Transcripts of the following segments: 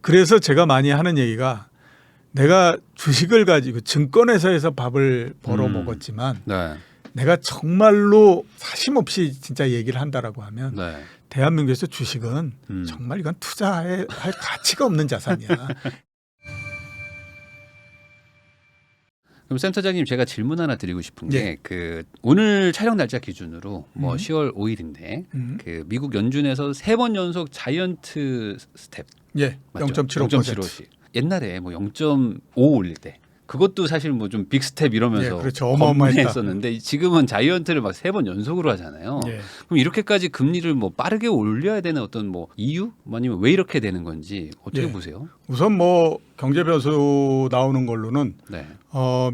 그래서 제가 많이 하는 얘기가 내가 주식을 가지고 증권회사에서 밥을 벌어 먹었지만 네. 내가 정말로 사심없이 진짜 얘기를 한다라고 하면 네. 대한민국에서 주식은 정말 이건 투자할 가치가 없는 자산이야. 그럼 센터장님 제가 질문 하나 드리고 싶은 예. 게 그 오늘 촬영 날짜 기준으로 뭐 10월 5일인데 음. 그 미국 연준에서 3번 연속 자이언트 스텝 예, 맞죠? 0.75%. 0.75씩. 옛날에 뭐 0.5 올릴 때 그것도 사실 뭐 좀 빅스텝 이러면서 예, 그렇죠. 어마어마했다. 했었는데 지금은 자이언트를 막 3번 연속으로 하잖아요. 예. 그럼 이렇게까지 금리를 뭐 빠르게 올려야 되는 어떤 뭐 이유 아니면 왜 이렇게 되는 건지 어떻게 예. 보세요? 우선 뭐 경제 변수 나오는 걸로는 네.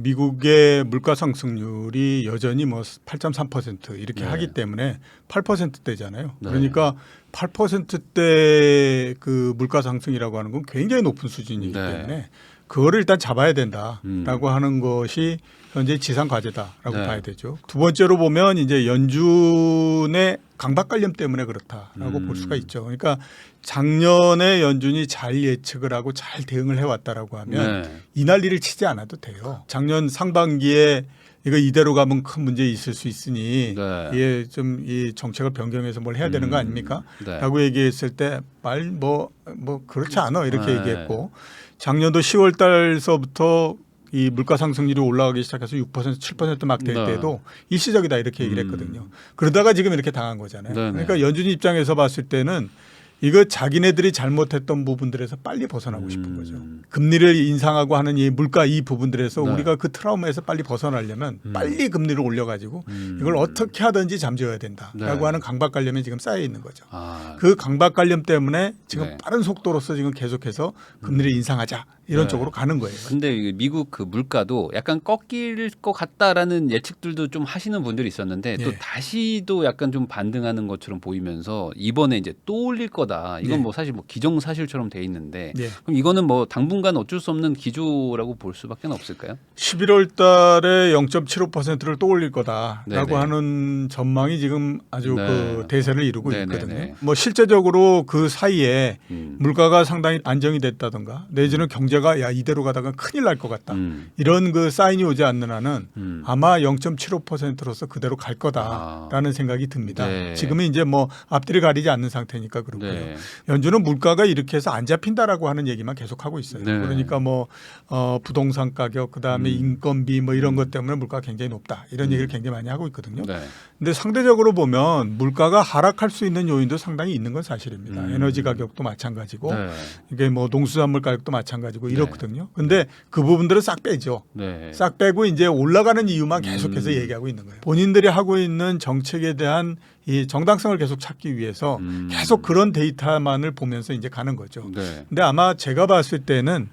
미국의 물가 상승률이 여전히 뭐 8.3% 이렇게 네. 하기 때문에 8%대잖아요. 네. 그러니까 8%대 그 물가 상승이라고 하는 건 굉장히 높은 수준이기 네. 때문에 그거를 일단 잡아야 된다라고 하는 것이 현재 지상 과제다라고 네. 봐야 되죠. 두 번째로 보면 이제 연준의 강박 관념 때문에 그렇다라고 볼 수가 있죠. 그러니까 작년에 연준이 잘 예측을 하고 잘 대응을 해왔다라고 하면 네. 이 난리를 치지 않아도 돼요. 작년 상반기에 이거 이대로 가면 큰 문제 있을 수 있으니 네. 이게 좀 이 정책을 변경해서 뭘 해야 되는 거 아닙니까? 네. 라고 얘기했을 때 말 뭐 그렇지 않아 이렇게 네. 얘기했고 작년도 10월 달서부터 이 물가 상승률이 올라가기 시작해서 6% 7% 막 될 네. 때도 일시적이다 이렇게 얘기를 했거든요. 그러다가 지금 이렇게 당한 거잖아요. 네, 네. 그러니까 연준 입장에서 봤을 때는 이거 자기네들이 잘못했던 부분들에서 빨리 벗어나고 싶은 거죠. 금리를 인상하고 하는 이 물가 이 부분들에서 네. 우리가 그 트라우마에서 빨리 벗어나려면 빨리 금리를 올려가지고 이걸 어떻게 하든지 잠재워야 된다라고 네. 하는 강박관념이 지금 쌓여 있는 거죠. 아, 그 강박관념 때문에 지금 네. 빠른 속도로서 지금 계속해서 금리를 인상하자 이런 네. 쪽으로 가는 거예요. 근데 이 미국 그 물가도 약간 꺾일 것 같다라는 예측들도 좀 하시는 분들이 있었는데 또 예. 다시 또 약간 좀 반등하는 것처럼 보이면서 이번에 이제 또 올릴 거다. 이건 예. 뭐 사실 뭐 기정사실처럼 돼 있는데 예. 그럼 이거는 뭐 당분간 어쩔 수 없는 기조라고 볼 수밖에 없을까요? 11월 달에 0.75%를 또 올릴 거다라고 네네. 하는 전망이 지금 아주 네. 그 대세를 이루고 네네네. 있거든요. 뭐 실제적으로 그 사이에 음. 물가가 상당히 안정이 됐다든가 내지는 경제가 야 이대로 가다가 큰일 날 것 같다. 이런 그 사인이 오지 않는 한은 아마 0.75%로서 그대로 갈 거다라는 생각이 듭니다. 네. 지금은 이제 뭐 앞뒤를 가리지 않는 상태니까 그렇고요. 네. 연준은 물가가 이렇게 해서 안 잡힌다라고 하는 얘기만 계속하고 있어요. 네. 그러니까 뭐 부동산 가격 그다음에 인건비 뭐 이런 것 때문에 물가가 굉장히 높다. 이런 얘기를 굉장히 많이 하고 있거든요. 네. 근데 상대적으로 보면 물가가 하락할 수 있는 요인도 상당히 있는 건 사실입니다. 에너지 가격도 마찬가지고 네. 이게 뭐 농수산물 가격도 마찬가지고 이렇거든요. 근데 그 부분들은 싹 빼죠. 네. 싹 빼고 이제 올라가는 이유만 계속해서 얘기하고 있는 거예요. 본인들이 하고 있는 정책에 대한 이 정당성을 계속 찾기 위해서 계속 그런 데이터만을 보면서 이제 가는 거죠. 네. 근데 아마 제가 봤을 때는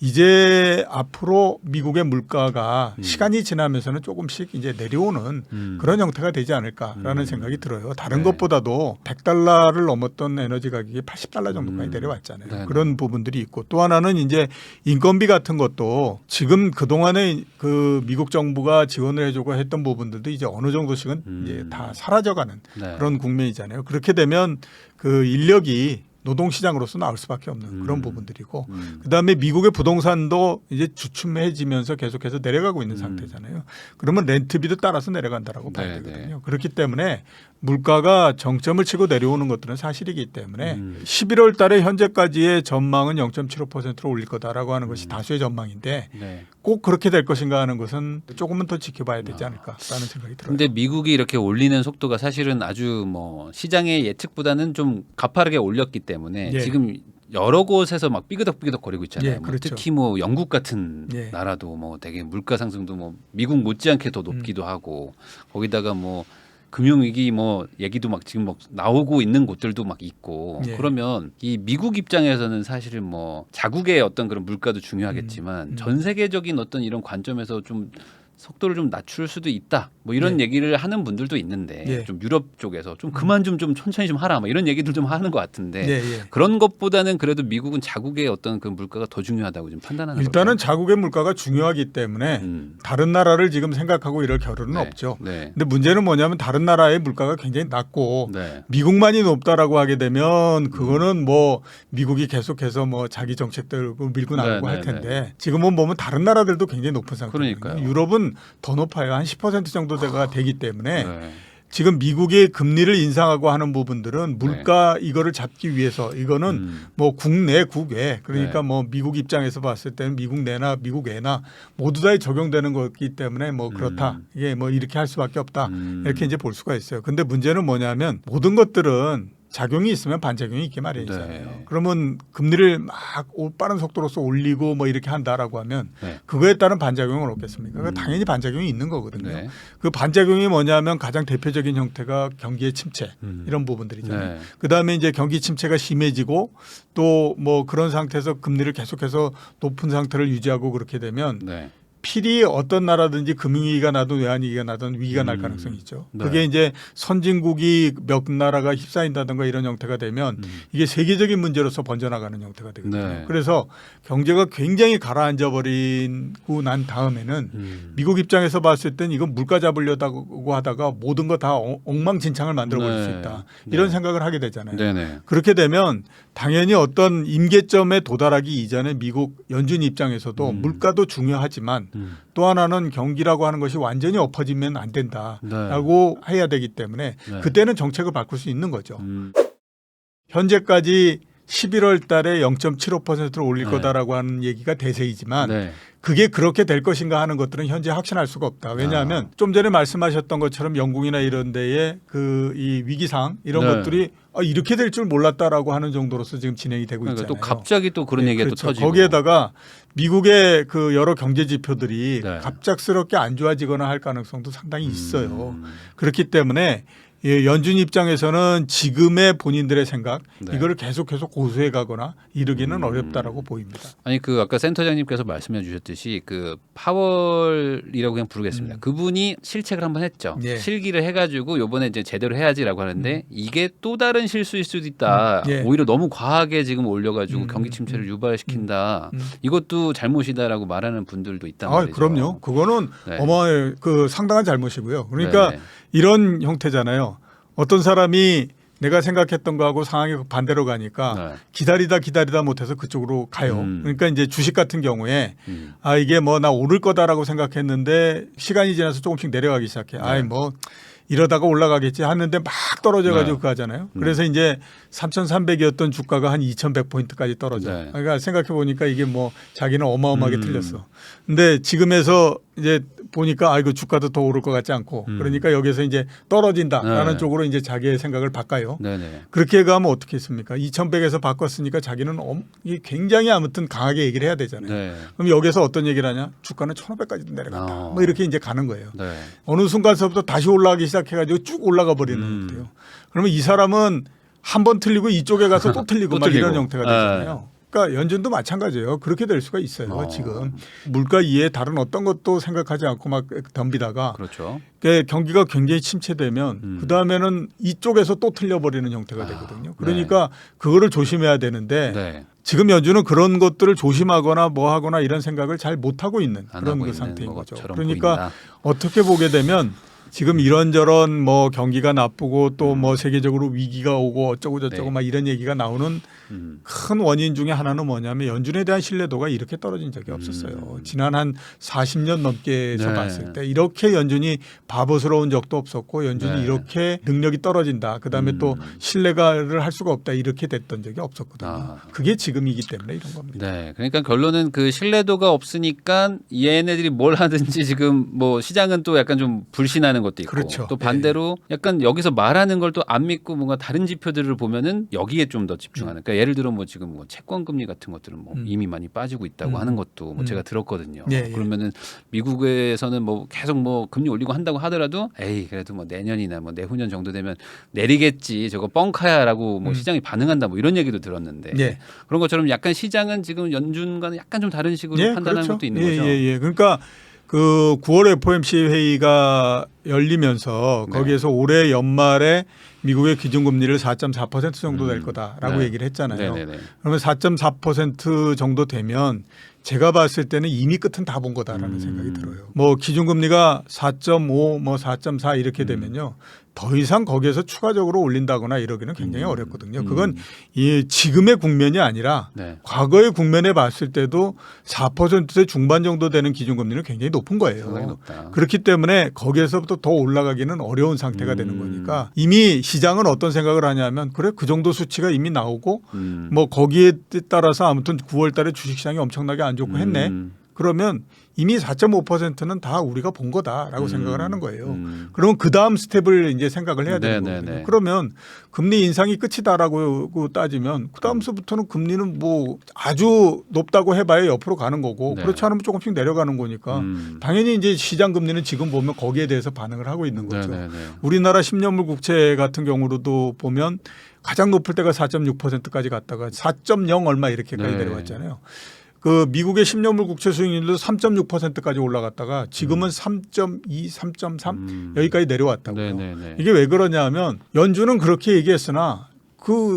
이제 앞으로 미국의 물가가 시간이 지나면서는 조금씩 이제 내려오는 그런 형태가 되지 않을까라는 생각이 들어요. 다른 네. 것보다도 100달러를 넘었던 에너지 가격이 80달러 정도까지 내려왔잖아요. 네네. 그런 부분들이 있고 또 하나는 이제 인건비 같은 것도 지금 그동안에 그 미국 정부가 지원을 해주고 했던 부분들도 이제 어느 정도씩은 이제 다 사라져가는 네. 그런 국면이잖아요. 그렇게 되면 그 인력이 노동시장으로서 나올 수밖에 없는 그런 부분들이고 그다음에 미국의 부동산도 이제 주춤해지면서 계속해서 내려가고 있는 상태잖아요. 그러면 렌트비도 따라서 내려간다라고 봐야 네, 되거든요. 그렇기 때문에 물가가 정점을 치고 내려오는 것들은 사실이기 때문에 11월 달에 현재까지의 전망은 0.75%로 올릴 거다라고 하는 것이 다수의 전망인데 네. 꼭 그렇게 될 것인가 하는 것은 조금은 더 지켜봐야 되지 않을까라는 생각이 들어요. 근데 미국이 이렇게 올리는 속도가 사실은 아주 뭐 시장의 예측보다는 좀 가파르게 올렸기 때문에 예. 지금 여러 곳에서 막 삐그덕삐그덕 거리고 있잖아요. 예, 뭐 그렇죠. 특히 뭐 영국 같은 예. 나라도 뭐 되게 물가 상승도 뭐 미국 못지않게 더 높기도 하고 거기다가 뭐 금융위기 뭐 얘기도 막 지금 막 나오고 있는 곳들도 막 있고 예. 그러면 이 미국 입장에서는 사실은 뭐 자국의 어떤 그런 물가도 중요하겠지만 전 세계적인 어떤 이런 관점에서 좀 속도를 좀 낮출 수도 있다. 뭐 이런 얘기를 하는 분들도 있는데 예. 좀 유럽 쪽에서 좀 그만 좀 천천히 좀 하라. 뭐 이런 얘기들 좀 하는 것 같은데 예, 예. 그런 것보다는 그래도 미국은 자국의 어떤 그 물가가 더 중요하다고 좀 판단하는 일단은 걸까요? 자국의 물가가 중요하기 때문에 다른 나라를 지금 생각하고 이럴 겨를은 네. 없죠. 네. 근데 문제는 뭐냐면 다른 나라의 물가가 굉장히 낮고 네. 미국만이 높다라고 하게 되면 그거는 뭐 미국이 계속해서 뭐 자기 정책대로 밀고 나가고 네, 할 네, 텐데 지금은 보면 다른 나라들도 굉장히 높은 상태거든요. 그러니까요. 유럽은 더 높아요. 한 10% 정도가 되기 때문에 네. 지금 미국의 금리를 인상하고 하는 부분들은 물가 이거를 잡기 위해서 이거는 뭐 국내 국외 그러니까 네. 뭐 미국 입장에서 봤을 때는 미국 내나 미국 외나 모두 다 적용되는 거기 때문에 뭐 그렇다 이게 뭐 이렇게 할 수밖에 없다 이렇게 이제 볼 수가 있어요. 근데 문제는 뭐냐면 모든 것들은 작용이 있으면 반작용이 있게 마련이잖아요. 네. 그러면 금리를 막 빠른 속도로서 올리고 뭐 이렇게 한다라고 하면 네. 그거에 따른 반작용은 없겠습니까? 그거 당연히 반작용이 있는 거거든요. 네. 그 반작용이 뭐냐면 가장 대표적인 형태가 경기의 침체 이런 부분들이잖아요. 네. 그다음에 이제 경기 침체가 심해지고 또 뭐 그런 상태에서 금리를 계속해서 높은 상태를 유지하고 그렇게 되면 네. 필히 어떤 나라든지 금융위기가 나든 외환위기가 나든 위기가 날 가능성이 있죠. 그게 이제 선진국이 몇 나라가 휩싸인다든가 이런 형태가 되면 이게 세계적인 문제로서 번져나가는 형태가 되거든요. 네. 그래서 경제가 굉장히 가라앉아 버리고 난 다음에는 미국 입장에서 봤을 땐 이건 물가 잡으려고 하다가 모든 거 다 엉망진창을 만들어 버릴 수 네. 있다. 이런 생각을 하게 되잖아요. 네네. 그렇게 되면 당연히 어떤 임계점에 도달하기 이전에 미국 연준 입장에서도 물가도 중요하지만 또 하나는 경기라고 하는 것이 완전히 엎어지면 안 된다라고 해야 되기 때문에 네. 그때는 정책을 바꿀 수 있는 거죠. 현재까지 11월 달에 0.75%를 올릴 네. 거다라고 하는 얘기가 대세이지만 네. 그게 그렇게 될 것인가 하는 것들은 현재 확신할 수가 없다. 왜냐하면 좀 전에 말씀하셨던 것처럼 영국이나 이런 데에 그 이 위기상 이런 네. 것들이 이렇게 될 줄 몰랐다라고 하는 정도로서 지금 진행이 되고 그러니까 있잖아요. 또 갑자기 또 그런 네, 얘기가 그렇죠. 또 터지고 거기에다가 미국의 그 여러 경제 지표들이 네. 갑작스럽게 안 좋아지거나 할 가능성도 상당히 있어요. 그렇기 때문에 연준 입장에서는 지금의 본인들의 생각 네. 이거를 계속해서 고수해 가거나 이르기는 어렵다라고 보입니다. 아니 그 아까 센터장님께서 말씀해 주셨듯이 그 파월이라고 그냥 부르겠습니다. 그분이 실책을 한번 했죠. 예. 실기를 해가지고 요번에 이제 제대로 해야지라고 하는데 이게 또 다른 실수일 수도 있다. 예. 오히려 너무 과하게 지금 올려가지고 경기 침체를 유발시킨다. 이것도 잘못이다라고 말하는 분들도 있단 말이죠. 그럼요. 그거는 네. 그 상당한 잘못이고요. 그러니까 네. 이런 형태잖아요. 어떤 사람이 내가 생각했던 거하고 상황이 반대로 가니까 네. 기다리다 못해서 그쪽으로 가요. 그러니까 이제 주식 같은 경우에 이게 뭐 나 오를 거다라고 생각했는데 시간이 지나서 조금씩 내려가기 시작해. 뭐 이러다가 올라가겠지 하는데 막 떨어져가지고 네. 그거 하잖아요. 그래서 이제 3,300이었던 주가가 한 2,100포인트까지 떨어져. 네. 그러니까 생각해 보니까 이게 뭐 자기는 어마어마하게 틀렸어. 근데 지금에서 이제 보니까 이거 주가도 더 오를 것 같지 않고 그러니까 여기서 이제 떨어진다라는 네. 쪽으로 이제 자기의 생각을 바꿔요. 네네. 그렇게 가면 어떻게 했습니까? 2,100에서 바꿨으니까 자기는 이게 굉장히 아무튼 강하게 얘기를 해야 되잖아요. 네. 그럼 여기서 어떤 얘기를 하냐? 주가는 1,500까지도 내려갔다. 뭐 이렇게 이제 가는 거예요. 네. 어느 순간서부터 다시 올라가기 시작해가지고 쭉 올라가 버리는 형태요. 그러면 이 사람은 한 번 틀리고 이쪽에 가서 또 틀리고 또 막 이런 틀리고. 형태가 되잖아요. 그러니까 연준도 마찬가지예요. 그렇게 될 수가 있어요. 지금 물가 이외에 다른 어떤 것도 생각하지 않고 막 덤비다가 그렇죠. 경기가 굉장히 침체되면 그 다음에는 이쪽에서 또 틀려버리는 형태가 되거든요. 그러니까 그거를 조심해야 되는데 네. 지금 연준은 그런 것들을 조심하거나 뭐 하거나 이런 생각을 잘 못하고 있는 안 그런 하고 그 있는 상태인 거죠. 것처럼 그러니까 보인다. 어떻게 보게 되면 지금 이런저런 뭐 경기가 나쁘고 또 뭐 세계적으로 위기가 오고 어쩌고 저쩌고 네. 막 이런 얘기가 나오는 큰 원인 중에 하나는 뭐냐면 연준에 대한 신뢰도가 이렇게 떨어진 적이 없었어요. 지난 한 40년 넘게서 네. 봤을 때 이렇게 연준이 바보스러운 적도 없었고 연준이 네. 이렇게 능력이 떨어진다. 그다음에 또 신뢰를 할 수가 없다. 이렇게 됐던 적이 없었거든요. 그게 지금이기 때문에 이런 겁니다. 네, 그러니까 결론은 그 신뢰도가 없으니까 얘네들이 뭘 하든지 지금 뭐 시장은 또 약간 좀 불신하는 것도 있고 그렇죠. 또 반대로 약간 여기서 말하는 걸 또 안 믿고 뭔가 다른 지표들을 보면은 여기에 좀 더 집중하는. 그러니까 예를 들어 뭐 지금 뭐 채권 금리 같은 것들은 뭐 이미 많이 빠지고 있다고 하는 것도 뭐 제가 들었거든요. 예, 예. 그러면은 미국에서는 뭐 계속 뭐 금리 올리고 한다고 하더라도 에이 그래도 뭐 내년이나 뭐 내후년 정도 되면 내리겠지 저거 뻥카야라고 뭐 시장이 반응한다 뭐 이런 얘기도 들었는데 예. 그런 것처럼 약간 시장은 지금 연준과는 약간 좀 다른 식으로 판단하는 그렇죠. 것도 있는 예, 거죠. 예, 예. 그러니까 그 9월 FOMC 회의가 열리면서 네. 거기에서 올해 연말에 미국의 기준금리를 4.4% 정도 될 거다라고 네. 얘기를 했잖아요. 네네네. 그러면 4.4% 정도 되면 제가 봤을 때는 이미 끝은 다 본 거다라는 생각이 들어요. 뭐 기준금리가 4.5, 뭐 4.4 이렇게 되면요. 더 이상 거기에서 추가적으로 올린다거나 이러기는 굉장히 어렵거든요. 그건 이 지금의 국면이 아니라 네. 과거의 국면에 봤을 때도 4%대 중반 정도 되는 기준금리는 굉장히 높은 상당히 거예요. 높다. 그렇기 때문에 거기에서부터 더 올라가기는 어려운 상태가 되는 거니까 이미 시장은 어떤 생각을 하냐면 그래 그 정도 수치가 이미 나오고 뭐 거기에 따라서 아무튼 9월 달에 주식시장이 엄청나게 안 좋고 했네. 그러면 이미 4.5%는 다 우리가 본 거다라고 생각을 하는 거예요. 그러면 그 다음 스텝을 이제 생각을 해야 되는 네네네. 거거든요. 그러면 금리 인상이 끝이다라고 따지면 그 다음서부터는 금리는 뭐 아주 높다고 해봐야 옆으로 가는 거고 네. 그렇지 않으면 조금씩 내려가는 거니까 당연히 이제 시장 금리는 지금 보면 거기에 대해서 반응을 하고 있는 거죠. 네네네. 우리나라 10년물 국채 같은 경우로도 보면 가장 높을 때가 4.6%까지 갔다가 4.0 얼마 이렇게까지 네. 내려왔잖아요. 그 미국의 10년물 국채 수익률도 3.6%까지 올라갔다가 지금은 3.2, 3.3 여기까지 내려왔다고요. 네네네. 이게 왜 그러냐면 연준은 그렇게 얘기했으나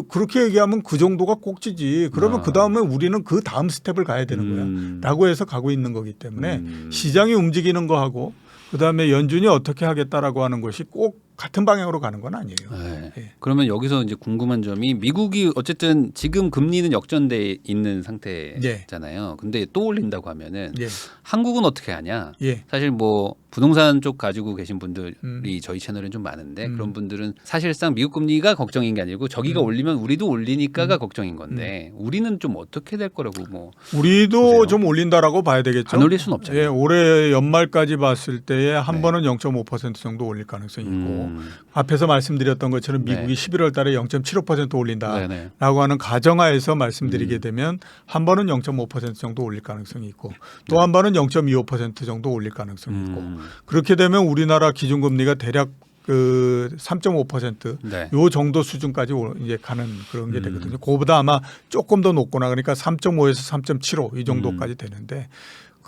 그렇게 얘기하면 그 정도가 꼭지지. 그러면 그 다음에 우리는 그 다음 스텝을 가야 되는 거야라고 해서 가고 있는 거기 때문에 시장이 움직이는 거하고 그다음에 연준이 어떻게 하겠다라고 하는 것이 꼭 같은 방향으로 가는 건 아니에요. 네. 예. 그러면 여기서 이제 궁금한 점이 미국이 어쨌든 지금 금리는 역전돼 있는 상태잖아요. 근데 또 올린다고 하면은 예. 한국은 어떻게 하냐? 예. 사실 뭐 부동산 쪽 가지고 계신 분들이 저희 채널에 좀 많은데 그런 분들은 사실상 미국 금리가 걱정인 게 아니고 저기가 올리면 우리도 올리니까가 걱정인 건데 우리는 좀 어떻게 될 거라고 뭐 우리도 보세요. 좀 올린다라고 봐야 되겠죠. 안 올릴 수는 없잖아요. 예, 올해 연말까지 봤을 때에 한 네. 번은 0.5% 정도 올릴 가능성이 있고 앞에서 말씀드렸던 것처럼 미국이 네. 11월 달에 0.75% 올린다라고 네네. 하는 가정하에서 말씀드리게 되면 한 번은 0.5% 정도 올릴 가능성이 있고 또 한 번은 0.25% 정도 올릴 가능성이 있고 그렇게 되면 우리나라 기준금리가 대략 그 3.5% 네. 요 정도 수준까지 이제 가는 그런 게 되거든요. 그거보다 아마 조금 더 높거나 그러니까 3.5에서 3.75 이 정도까지 되는데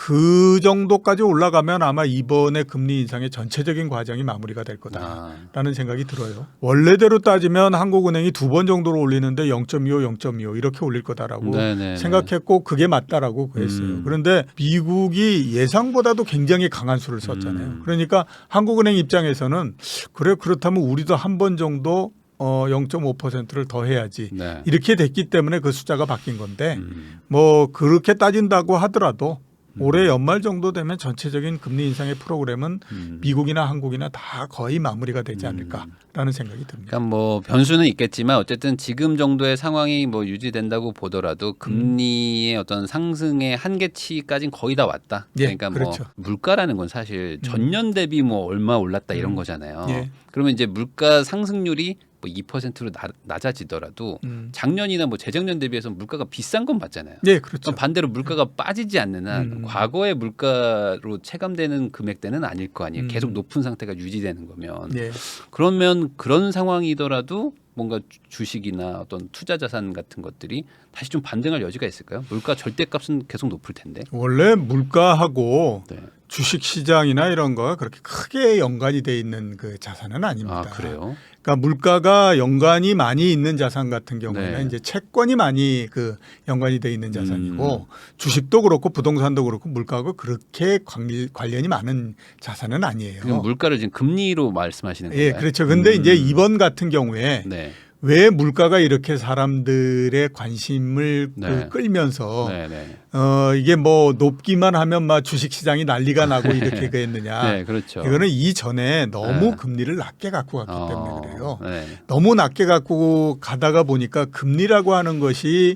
그 정도까지 올라가면 아마 이번에 금리 인상의 전체적인 과정이 마무리가 될 거다라는 생각이 들어요. 원래대로 따지면 한국은행이 두 번 정도로 올리는데 0.25, 0.25 이렇게 올릴 거다라고 네네네. 생각했고 그게 맞다라고 그랬어요. 그런데 미국이 예상보다도 굉장히 강한 수를 썼잖아요. 그러니까 한국은행 입장에서는 그래 그렇다면 우리도 한 번 정도 0.5%를 더 해야지. 네. 이렇게 됐기 때문에 그 숫자가 바뀐 건데 뭐 그렇게 따진다고 하더라도 올해 연말 정도 되면 전체적인 금리 인상의 프로그램은 미국이나 한국이나 다 거의 마무리가 되지 않을까라는 생각이 듭니다. 그러니까 뭐 변수는 있겠지만 어쨌든 지금 정도의 상황이 뭐 유지된다고 보더라도 금리의 어떤 상승의 한계치까지는 거의 다 왔다. 예, 그러니까 그렇죠. 뭐 물가라는 건 사실 전년 대비 뭐 얼마 올랐다 이런 거잖아요. 예. 그러면 이제 물가 상승률이 뭐 2%로 낮아지더라도 작년이나 뭐 재작년 대비해서 물가가 비싼 건 맞잖아요. 네, 그렇죠. 그럼 반대로 물가가 빠지지 않는 한 과거의 물가로 체감되는 금액대는 아닐 거 아니에요. 계속 높은 상태가 유지되는 거면. 네. 그러면 그런 상황이더라도 뭔가 주식이나 어떤 투자 자산 같은 것들이 다시 좀 반등할 여지가 있을까요? 물가 절대값은 계속 높을 텐데. 원래 물가하고 네. 주식 시장이나 이런 거가 그렇게 크게 연관이 돼 있는 그 자산은 아닙니다. 아, 그래요? 그러니까 물가가 연관이 많이 있는 자산 같은 경우에는 네. 이제 채권이 많이 그 연관이 돼 있는 자산이고 주식도 그렇고 부동산도 그렇고 물가하고 그렇게 관련이 많은 자산은 아니에요. 그럼 물가를 지금 금리로 말씀하시는 건가요? 예, 그렇죠. 근데 이제 이번 같은 경우에 네. 왜 물가가 이렇게 사람들의 관심을 네. 끌면서 네, 네. 이게 뭐 높기만 하면 막 주식 시장이 난리가 나고 이렇게 했느냐. 네, 그렇죠. 이거는 이전에 너무 네. 금리를 낮게 갖고 갔기 때문에 그래요. 네. 너무 낮게 갖고 가다가 보니까 금리라고 하는 것이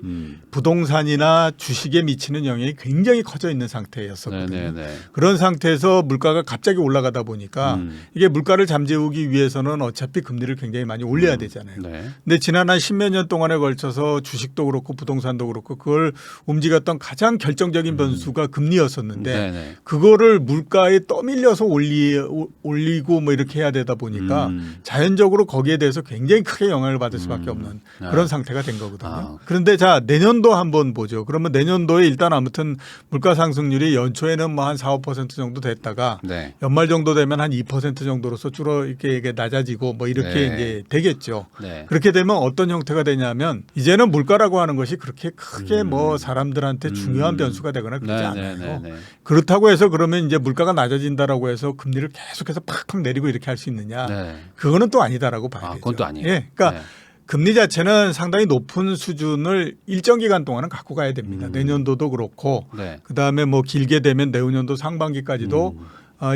부동산이나 주식에 미치는 영향이 굉장히 커져 있는 상태였었거든요. 네, 네, 네. 그런 상태에서 물가가 갑자기 올라가다 보니까 이게 물가를 잠재우기 위해서는 어차피 금리를 굉장히 많이 올려야 되잖아요. 네. 근데 지난 한 10몇 년 동안에 걸쳐서 주식도 그렇고 부동산도 그렇고 그걸 움직였던 가장 결정적인 변수가 금리였었는데 네네. 그거를 물가에 떠밀려서 올리고 뭐 이렇게 해야 되다 보니까 자연적으로 거기에 대해서 굉장히 크게 영향을 받을 수밖에 없는 그런 상태가 된 거거든요. 그런데 자 내년도 한번 보죠. 그러면 내년도에 일단 아무튼 물가 상승률이 연초에는 뭐 한 4, 5% 정도 됐다가 네. 연말 정도 되면 한 2% 정도로서 줄어 이렇게 낮아지고 뭐 이렇게 네. 이제 되겠죠. 네. 그렇게 되면 어떤 형태가 되냐면 이제는 물가라고 하는 것이 그렇게 크게 뭐 사람들한테 중요한 변수가 되거나 그러지 않아요. 네. 그렇다고 해서 그러면 이제 물가가 낮아진다라고 해서 금리를 계속해서 팍팍 내리고 이렇게 할 수 있느냐? 네. 그거는 또 아니다라고 봐야 되죠. 그건 또 아니에요. 예, 그러니까 네. 금리 자체는 상당히 높은 수준을 일정 기간 동안은 갖고 가야 됩니다. 내년도도 그렇고 네. 그다음에 뭐 길게 되면 내후년도 상반기까지도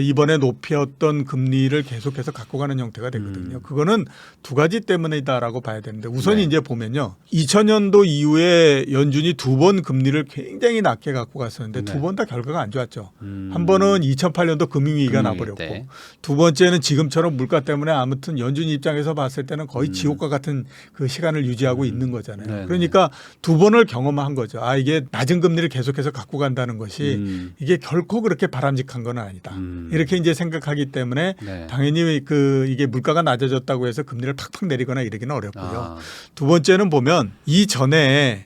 이번에 높였던 금리를 계속해서 갖고 가는 형태가 되거든요. 그거는 두 가지 때문이다라고 봐야 되는데 우선 네. 이제 보면요. 2000년도 이후에 연준이 두 번 금리를 굉장히 낮게 갖고 갔었는데 네. 두 번 다 결과가 안 좋았죠. 한 번은 2008년도 금융위기가 나버렸고 때. 두 번째는 지금처럼 물가 때문에 아무튼 연준 입장에서 봤을 때는 거의 지옥과 같은 그 시간을 유지하고 있는 거잖아요. 네네. 그러니까 두 번을 경험한 거죠. 아 이게 낮은 금리를 계속해서 갖고 간다는 것이 이게 결코 그렇게 바람직한 건 아니다. 이렇게 이제 생각하기 때문에 네. 당연히 그 이게 물가가 낮아졌다고 해서 금리를 팍팍 내리거나 이러기는 어렵고요. 아. 두 번째는 보면 이전에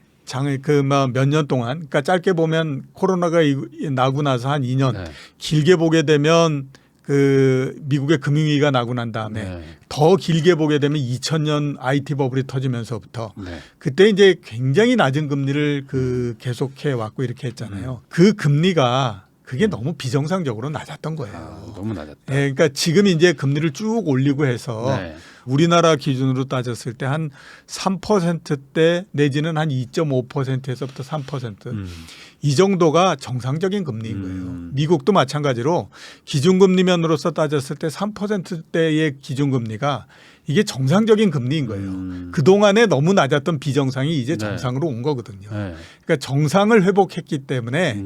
몇 년 동안 그러니까 짧게 보면 코로나가 나고 나서 한 2년 네. 길게 보게 되면 그 미국의 금융위기가 나고 난 다음에 네. 더 길게 보게 되면 2000년 IT 버블이 터지면서부터 네. 그때 이제 굉장히 낮은 금리를 그 계속해 왔고 이렇게 했잖아요. 그 금리가 그게 너무 비정상적으로 낮았던 거예요. 너무 낮았다. 예, 그러니까 지금 이제 금리를 쭉 올리고 해서 네. 우리나라 기준으로 따졌을 때 한 3%대 내지는 한 2.5%에서부터 3%. 이 정도가 정상적인 금리인 거예요. 미국도 마찬가지로 기준금리면으로서 따졌을 때 3%대의 기준금리가 이게 정상적인 금리인 거예요. 그동안에 너무 낮았던 비정상이 이제 네. 정상으로 온 거거든요. 네. 그러니까 정상을 회복했기 때문에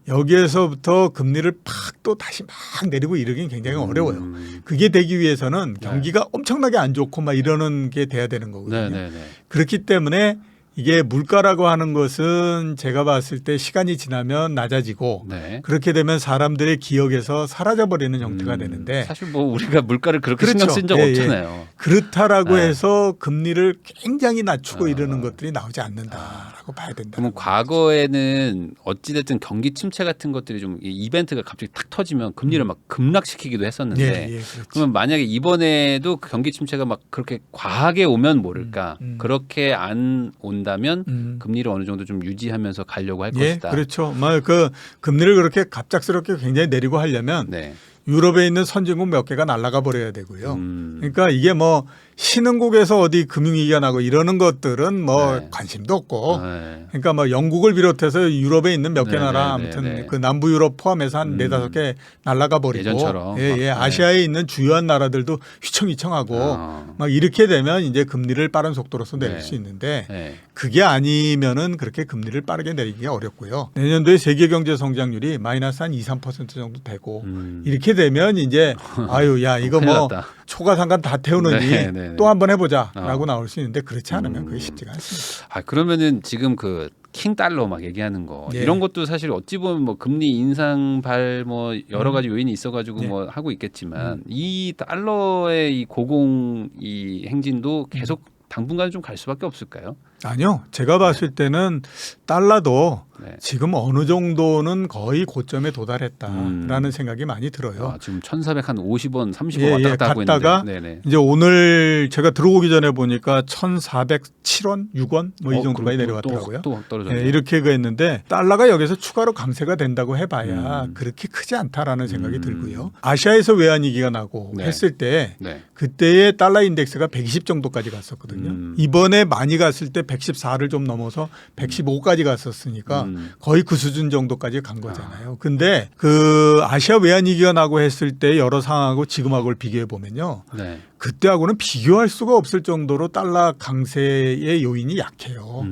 여기에서부터 금리를 팍 또 다시 막 내리고 이러긴 굉장히 어려워요. 그게 되기 위해서는 경기가 엄청나게 안 좋고 막 이러는 게 돼야 되는 거거든요. 네. 그렇기 때문에 이게 물가라고 하는 것은 제가 봤을 때 시간이 지나면 낮아지고 네. 그렇게 되면 사람들의 기억에서 사라져버리는 형태가 되는데 사실 뭐 우리가 물가를 그렇게 그렇죠. 신경 쓴 적 예, 예. 없잖아요. 그렇다라고 네. 해서 금리를 굉장히 낮추고 이러는 것들이 나오지 않는다라고 봐야 된다. 그러면 과거에는 어찌됐든 경기 침체 같은 것들이 좀 이 이벤트가 갑자기 탁 터지면 금리를 막 급락시키기도 했었는데 예, 그렇죠. 그러면 만약에 이번에도 그 경기 침체가 막 그렇게 과하게 오면 모를까 그렇게 안 온다면 금리를 어느 정도 좀 유지하면서 가려고 할 예, 것이다. 그렇죠. 그 금리를 그렇게 갑작스럽게 굉장히 내리고 하려면 네. 유럽에 있는 선진국 몇 개가 날아가 버려야 되고요. 그러니까 이게 뭐 신흥국에서 어디 금융위기가 나고 이러는 것들은 뭐 네. 관심도 없고 네. 그러니까 뭐 영국을 비롯해서 유럽에 있는 몇 개 네, 나라 네, 아무튼 네. 그 남부 유럽 포함해서 한 네다섯 개 날아가 버리고 예전처럼. 예, 막, 아시아에 있는 주요한 나라들도 휘청휘청하고 막 이렇게 되면 이제 금리를 빠른 속도로서 내릴 네. 수 있는데 네. 그게 아니면은 그렇게 금리를 빠르게 내리기가 어렵고요. 내년도에 세계 경제 성장률이 마이너스 한 2, 3% 정도 되고 이렇게 되면 이제 아유 야 이거 큰일 뭐 났다. 초가상간 다 태우느니 네, 네, 네. 또 한번 해보자라고 나올 수 있는데 그렇지 않으면 그게 쉽지가 않습니다. 아 그러면은 지금 그 킹 달러 막 얘기하는 거 예. 이런 것도 사실 어찌 보면 뭐 금리 인상발 뭐 여러 가지 요인이 있어가지고 예. 뭐 하고 있겠지만 이 달러의 이 고공 이 행진도 계속 당분간 좀 갈 수밖에 없을까요? 아니요. 제가 봤을 때는 달러도 네. 지금 어느 정도는 거의 고점에 도달했다라는 생각이 많이 들어요. 아, 지금 1,450원, 30원 예, 왔다 예, 갔다 하고 갔다가 있는데. 네네. 이제 오늘 제가 들어오기 전에 보니까 1,407원, 6원 뭐 이 정도까지 내려왔더라고요. 또 떨어졌네요. 예, 이렇게 했는데 달러가 여기서 추가로 강세가 된다고 해봐야 그렇게 크지 않다라는 생각이 들고요. 아시아에서 외환위기가 나고 네. 했을 때 네. 그때의 달러 인덱스가 120 정도까지 갔었거든요. 이번에 많이 갔을 때 114를 좀 넘어서 115까지 갔었으니까 거의 그 수준 정도까지 간 거잖아요. 근데 그 아시아 외환위기가 나고 했을 때 여러 상황하고 지금하고를 비교해 보면요. 네. 그때하고는 비교할 수가 없을 정도로 달러 강세의 요인이 약해요.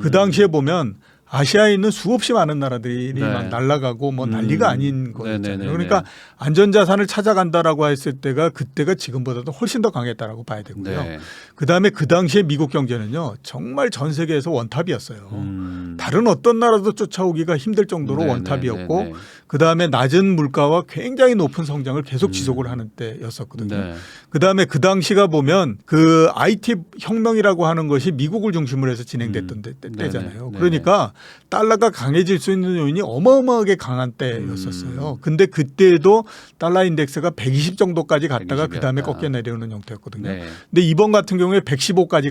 그 당시에 보면 아시아에 있는 수없이 많은 나라들이 네. 막 날아가고 뭐 난리가 아닌 거였잖아요. 네네네네. 그러니까 안전자산을 찾아간다라고 했을 때가 그때가 지금보다도 훨씬 더 강했다라고 봐야 되고요. 네. 그다음에 그 당시에 미국 경제는요. 정말 전 세계에서 원탑이었어요. 음. 다른 어떤 나라도 쫓아오기가 힘들 정도로 네, 원탑이었고 네, 네, 그다음에 낮은 물가와 굉장히 높은 성장을 계속 지속을 하는 때였었거든요. 네. 그다음에 그 당시가 보면 그 IT 혁명이라고 하는 것이 미국을 중심으로 해서 진행됐던 때잖아요. 네네. 그러니까 달러가 강해질 수 있는 요인이 어마어마하게 강한 때였었어요. 근데 그때도 달러 인덱스가 120 정도까지 갔다가 120 그다음에 이었다. 꺾여 내려오는 형태였거든요. 네. 근데 이번 같은 경우에 115까지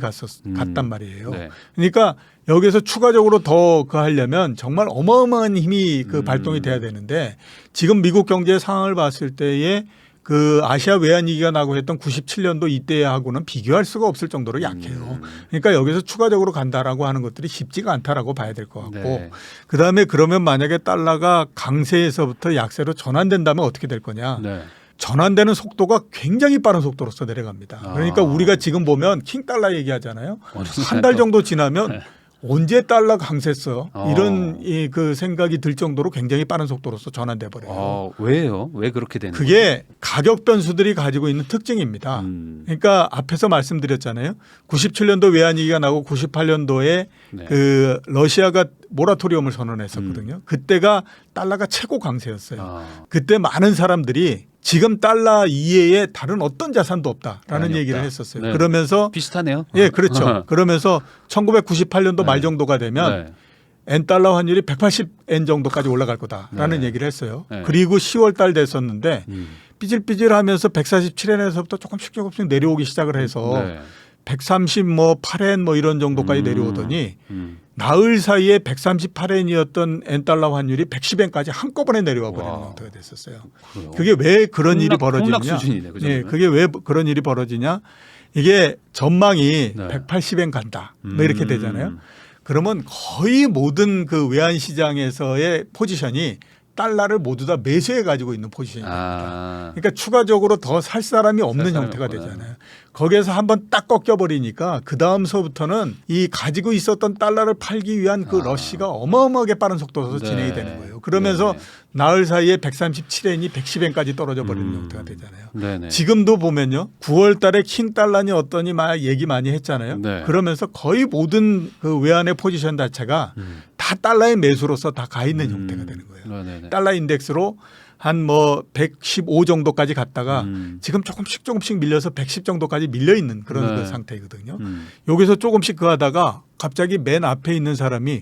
갔단 말이에요. 네. 그러니까 여기서 추가적으로 더 그 하려면 정말 어마어마한 힘이 그 발동이 돼야 되는데 지금 미국 경제 상황을 봤을 때에 그 아시아 외환 위기가 나고 했던 97년도 이때하고는 비교할 수가 없을 정도로 약해요. 그러니까 여기서 추가적으로 간다라고 하는 것들이 쉽지가 않다라고 봐야 될 것 같고 네. 그다음에 그러면 만약에 달러가 강세에서부터 약세로 전환된다면 어떻게 될 거냐. 네. 전환되는 속도가 굉장히 빠른 속도로서 내려갑니다. 그러니까 아. 우리가 지금 보면 킹달러 얘기하잖아요. 어느 한 달 순간 정도 지나면 네. 언제 달러 강세써 어. 이런 그 생각이 들 정도로 굉장히 빠른 속도로서 전환돼 버려요. 왜요? 왜 그렇게 되는 거예요? 그게 가격 변수들이 가지고 있는 특징입니다. 그러니까 앞에서 말씀드렸잖아요. 97년도 외환위기가 나고 98년도에 네. 그 러시아가 모라토리엄을 선언했었거든요. 그때가 달러가 최고 강세였어요. 아. 그때 많은 사람들이 지금 달러 이외에 다른 어떤 자산도 없다라는 자산이 얘기를 없다. 했었어요. 네. 그러면서 비슷하네요. 예, 그렇죠. 그러면서 1998년도 말 네. 정도가 되면 네. 엔달러 환율이 180엔 정도까지 올라갈 거다라는 네. 얘기를 했어요. 네. 그리고 10월 달 됐었는데 음. 삐질삐질하면서 147엔에서부터 조금씩 내려오기 시작을 해서 네. 138엔 뭐 이런 정도까지 내려오더니 음. 나흘 사이에 138엔이었던 엔달러 환율이 110엔까지 한꺼번에 내려와 버리는 와. 형태가 됐었어요. 그래요? 그게 왜 그런 일이 폭락 벌어지느냐? 수준이네, 그 예, 정도면. 그게 왜 그런 일이 벌어지냐? 이게 전망이 네. 180엔 간다. 뭐 이렇게 음. 되잖아요. 그러면 거의 모든 그 외환 시장에서의 포지션이 달러를 모두 다 매수해 가지고 있는 포지션이 됩니다. 아. 그러니까 추가적으로 더 살 사람이 없는 살 사람이 형태가 없구나. 되잖아요. 거기에서 한번 딱 꺾여 버리니까 그 다음서부터는 이 가지고 있었던 달러를 팔기 위한 그 러시가 어마어마하게 빠른 속도로 네. 진행이 되는 거예요. 그러면서 네네. 나흘 사이에 137엔이 110엔까지 떨어져 버리는 음. 형태가 되잖아요. 네네. 지금도 보면요. 9월 달에 킹 달러니 어떠니 막 얘기 많이 했잖아요. 네. 그러면서 거의 모든 그 외환의 포지션 자체가 다 달러의 매수로서 다 가 있는 형태가 되는 거예요. 네네네. 달러 인덱스로 한 뭐 115 정도까지 갔다가 지금 조금씩 밀려서 110 정도까지 밀려 있는 그런 네. 그 상태거든요. 음. 여기서 조금씩 그 하다가 갑자기 맨 앞에 있는 사람이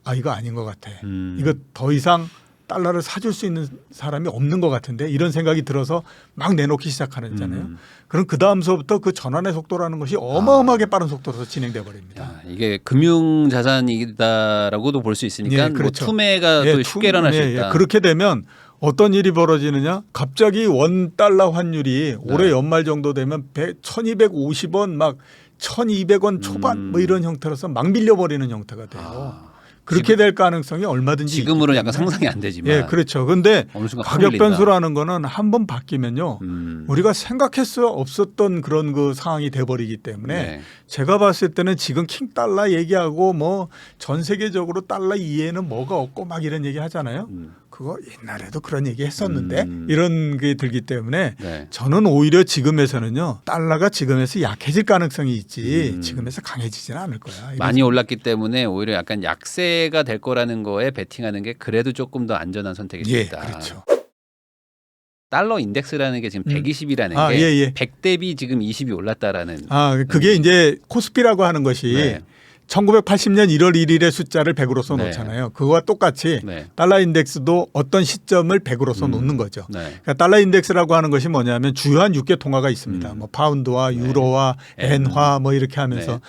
아 이거 아닌 것 같아. 이거 더 이상 달러를 사줄 수 있는 사람이 없는 것 같은데 이런 생각이 들어서 막 내놓기 시작하잖아요. 그럼 그 다음서부터 그 전환의 속도라는 것이 어마어마하게 빠른 속도로 진행돼 버립니다. 야, 이게 금융 자산이다라고도 볼 수 있으니까 예, 그렇죠. 뭐 투매가 또 쉽게 일어날 수 있다. 그렇게 되면 어떤 일이 벌어지느냐? 갑자기 원 달러 환율이 올해 연말 정도 되면 1,250원 막 1,200원 초반 뭐 이런 형태로서 막 밀려버리는 형태가 돼요. 그렇게 될 가능성이 얼마든지 지금으로는 있기 약간 때문에. 상상이 안 되지만. 예, 그렇죠. 근데 어느 순간 확 가격 밀린다. 변수라는 거는 한번 바뀌면요. 음. 우리가 생각할 수 없었던 그런 그 상황이 돼 버리기 때문에 네. 제가 봤을 때는 지금 킹 달러 얘기하고 뭐 전 세계적으로 달러 이해는 뭐가 없고 막 이런 얘기 하잖아요. 그거 옛날에도 그런 얘기 했었는데 이런 게 들기 때문에 네. 저는 오히려 지금에서는요. 달러가 지금에서 약해질 가능성이 있지 지금에서 강해지지는 않을 거야. 많이 올랐기 때문에 오히려 약간 약세가 될 거라는 거에 베팅하는 게 그래도 조금 더 안전한 선택일 수 예, 있다. 그렇죠. 달러 인덱스라는 게 지금 120이라는 아, 게 예, 예. 100 대비 지금 20이 올랐다라는. 아, 그게 이제 코스피라고 하는 것이 네. 1980년 1월 1일의 숫자를 100으로 써 네. 놓잖아요. 그거와 똑같이 네. 달러 인덱스도 어떤 시점을 100으로 써 놓는 거죠. 네. 그러니까 달러 인덱스라고 하는 것이 뭐냐면 주요한 6개 통화가 있습니다. 뭐 파운드와 유로와 엔화 뭐 이렇게 하면서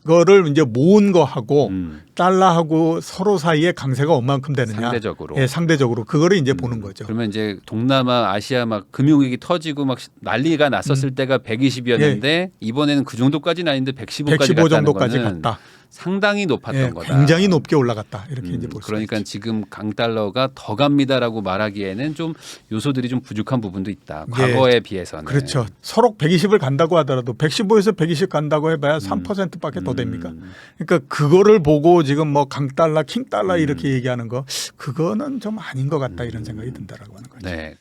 그거를 이제 모은 거하고 달러하고 서로 사이에 강세가 얼만큼 되느냐. 상대적으로. 예, 상대적으로 그거를 이제 보는 거죠. 그러면 이제 동남아, 아시아 막 금융위기 터지고 막 난리가 났었을 때가 120이었는데 이번에는 그 정도까지는 아닌데 115까지 115 정도까지 갔다. 상당히 높았던 거다. 굉장히 높게 올라갔다 이렇게 이제 볼 수 그러니까 있죠. 지금 강달러가 더 갑니다라고 말하기에는 좀 요소들이 좀 부족한 부분도 있다. 예. 과거에 비해서는. 그렇죠. 서로 120을 간다고 하더라도 115에서 120 간다고 해봐야 3%밖에 더 됩니까? 그러니까 그거를 보고 지금 뭐 강달러, 킹달러 이렇게 얘기하는 거 그거는 좀 아닌 것 같다 이런 생각이 든다라고 하는 거죠. 네.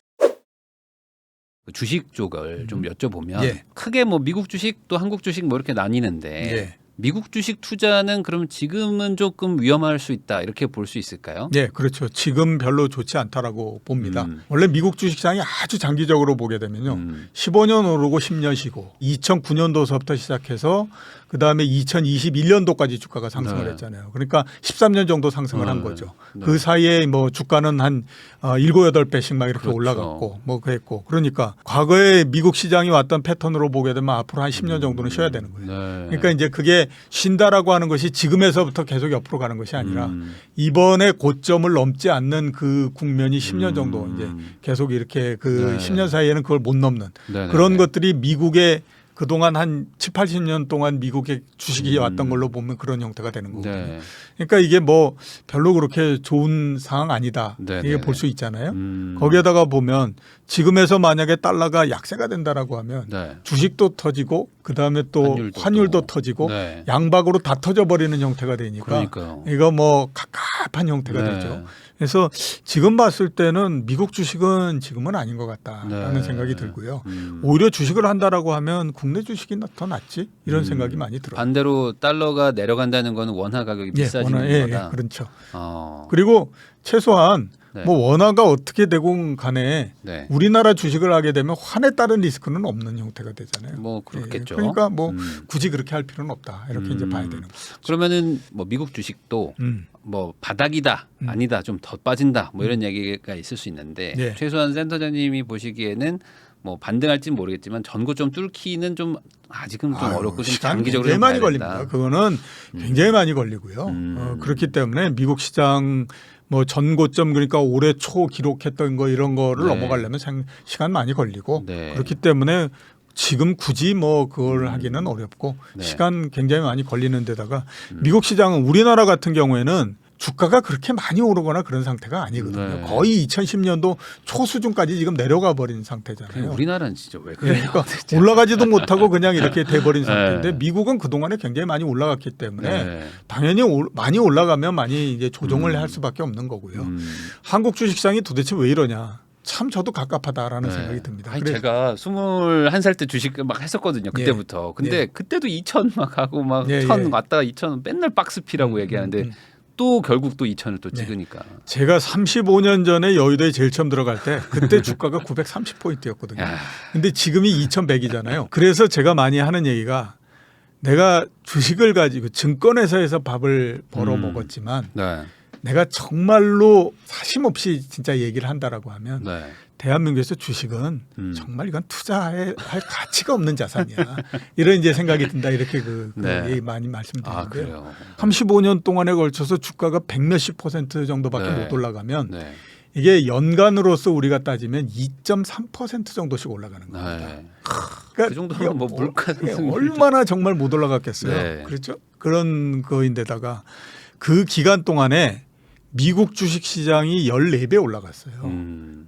주식 쪽을 좀 여쭤보면 예. 크게 뭐 미국 주식 또 한국 주식 뭐 이렇게 나뉘는데 예. 미국 주식 투자는 그럼 지금은 조금 위험할 수 있다 이렇게 볼 수 있을까요? 네, 그렇죠. 지금 별로 좋지 않다라고 봅니다. 음. 원래 미국 주식시장이 아주 장기적으로 보게 되면요. 15년 오르고 10년 쉬고 2009년도서부터 시작해서 그다음에 2021년도까지 주가가 상승을 네. 했잖아요. 그러니까 13년 정도 상승을 한 거죠. 네. 그 사이에 뭐 주가는 한 7, 8배씩 막 이렇게 그렇죠. 올라갔고 뭐 그랬고 그러니까 과거에 미국 시장이 왔던 패턴으로 보게 되면 앞으로 한 10년 정도는 쉬어야 되는 거예요. 네. 그러니까 이제 그게 쉰다라고 하는 것이 지금에서부터 계속 옆으로 가는 것이 아니라 이번에 고점을 넘지 않는 그 국면이 10년 정도 이제 계속 이렇게 그 네. 10년 사이에는 그걸 못 넘는 네, 네, 그런 네. 것들이 미국의 그동안 한 7, 80년 동안 미국의 주식이 왔던 걸로 보면 그런 형태가 되는 거거든요. 네. 그러니까 이게 뭐 별로 그렇게 좋은 상황 아니다. 네, 이게 네, 볼 네. 수 있잖아요. 거기에다가 보면 지금에서 만약에 달러가 약세가 된다라고 하면 네. 주식도 터지고 그다음에 또 환율도 터지고 네. 양박으로 다 터져버리는 형태가 되니까 그러니까요. 이거 뭐 갑갑한 형태가 네. 되죠. 그래서 지금 봤을 때는 미국 주식은 지금은 아닌 것 같다라는 네. 생각이 들고요. 오히려 주식을 한다라고 하면 국내 주식이 더 낫지 이런 생각이 많이 들어요. 반대로 달러가 내려간다는 거는 원화 가격이 비싸지는 거다. 그렇죠. 어. 그리고 최소한 네. 뭐 원화가 어떻게 되건 간에 네. 우리나라 주식을 하게 되면 환에 따른 리스크는 없는 형태가 되잖아요. 뭐 그렇겠죠. 그러니까 뭐 굳이 그렇게 할 필요는 없다. 이렇게 이제 봐야 되는 거죠. 그러면은 뭐 미국 주식도 뭐 바닥이다 아니다 좀 더 빠진다 뭐 이런 얘기가 있을 수 있는데 네. 최소한 센터장님이 보시기에는 뭐 반등할지는 모르겠지만 전고점 뚫기는 좀 아직은 좀 어렵고 좀 시간 장기적으로 굉장히 좀 많이 봐야 된다. 걸립니다. 그거는 굉장히 많이 걸리고요. 그렇기 때문에 미국 시장 뭐 전고점 그러니까 올해 초 기록했던 거 이런 거를 네. 넘어가려면 시간 많이 걸리고 네. 그렇기 때문에 지금 굳이 뭐 그걸 하기는 어렵고 네. 시간 굉장히 많이 걸리는 데다가 미국 시장은 우리나라 같은 경우에는 주가가 그렇게 많이 오르거나 그런 상태가 아니거든요. 네. 거의 2010년도 초 수준까지 지금 내려가 버린 상태잖아요. 우리나라는 진짜 왜 그래요? 그러니까 올라가지도 못하고 그냥 이렇게 돼버린 네. 상태인데 미국은 그동안에 굉장히 많이 올라갔기 때문에 네. 당연히 많이 올라가면 많이 이제 조정을 할 수밖에 없는 거고요. 한국 주식시장이 도대체 왜 이러냐? 참 저도 갑갑하다라는 네. 생각이 듭니다. 아니, 그래서 제가 21살 때 주식 막 했었거든요. 그때부터. 근데 예. 그때도 2천 막 하고 막 예, 1,000 예. 왔다가 2,000 맨날 박스피라고 얘기하는데 또 결국 또 2,000을 또 찍으니까. 제가 35년 전에 여의도에 제일 처음 들어갈 때 그때 주가가 930포인트였거든요. 야. 근데 지금이 2100이잖아요. 그래서 제가 많이 하는 얘기가 내가 주식을 가지고 증권회사에서 밥을 벌어 먹었지만 네. 내가 정말로 사심없이 진짜 얘기를 한다라고 하면 네. 대한민국에서 주식은 정말 이건 투자할 가치가 없는 자산이야. 이런 이제 생각이 든다. 이렇게 네. 얘기 많이 아, 말씀드리는데요. 그래요. 35년 동안에 걸쳐서 주가가 100몇십 % 정도밖에 네. 못 올라가면 네. 이게 연간으로서 우리가 따지면 2.3% 정도씩 올라가는 겁니다. 네. 그러니까 그 정도면 뭐 물가 이게 상승률 얼마나 정말 못 올라갔겠어요. 네. 그렇죠? 그런 거인데다가 그 기간 동안에 미국 주식 시장이 14배 올라갔어요.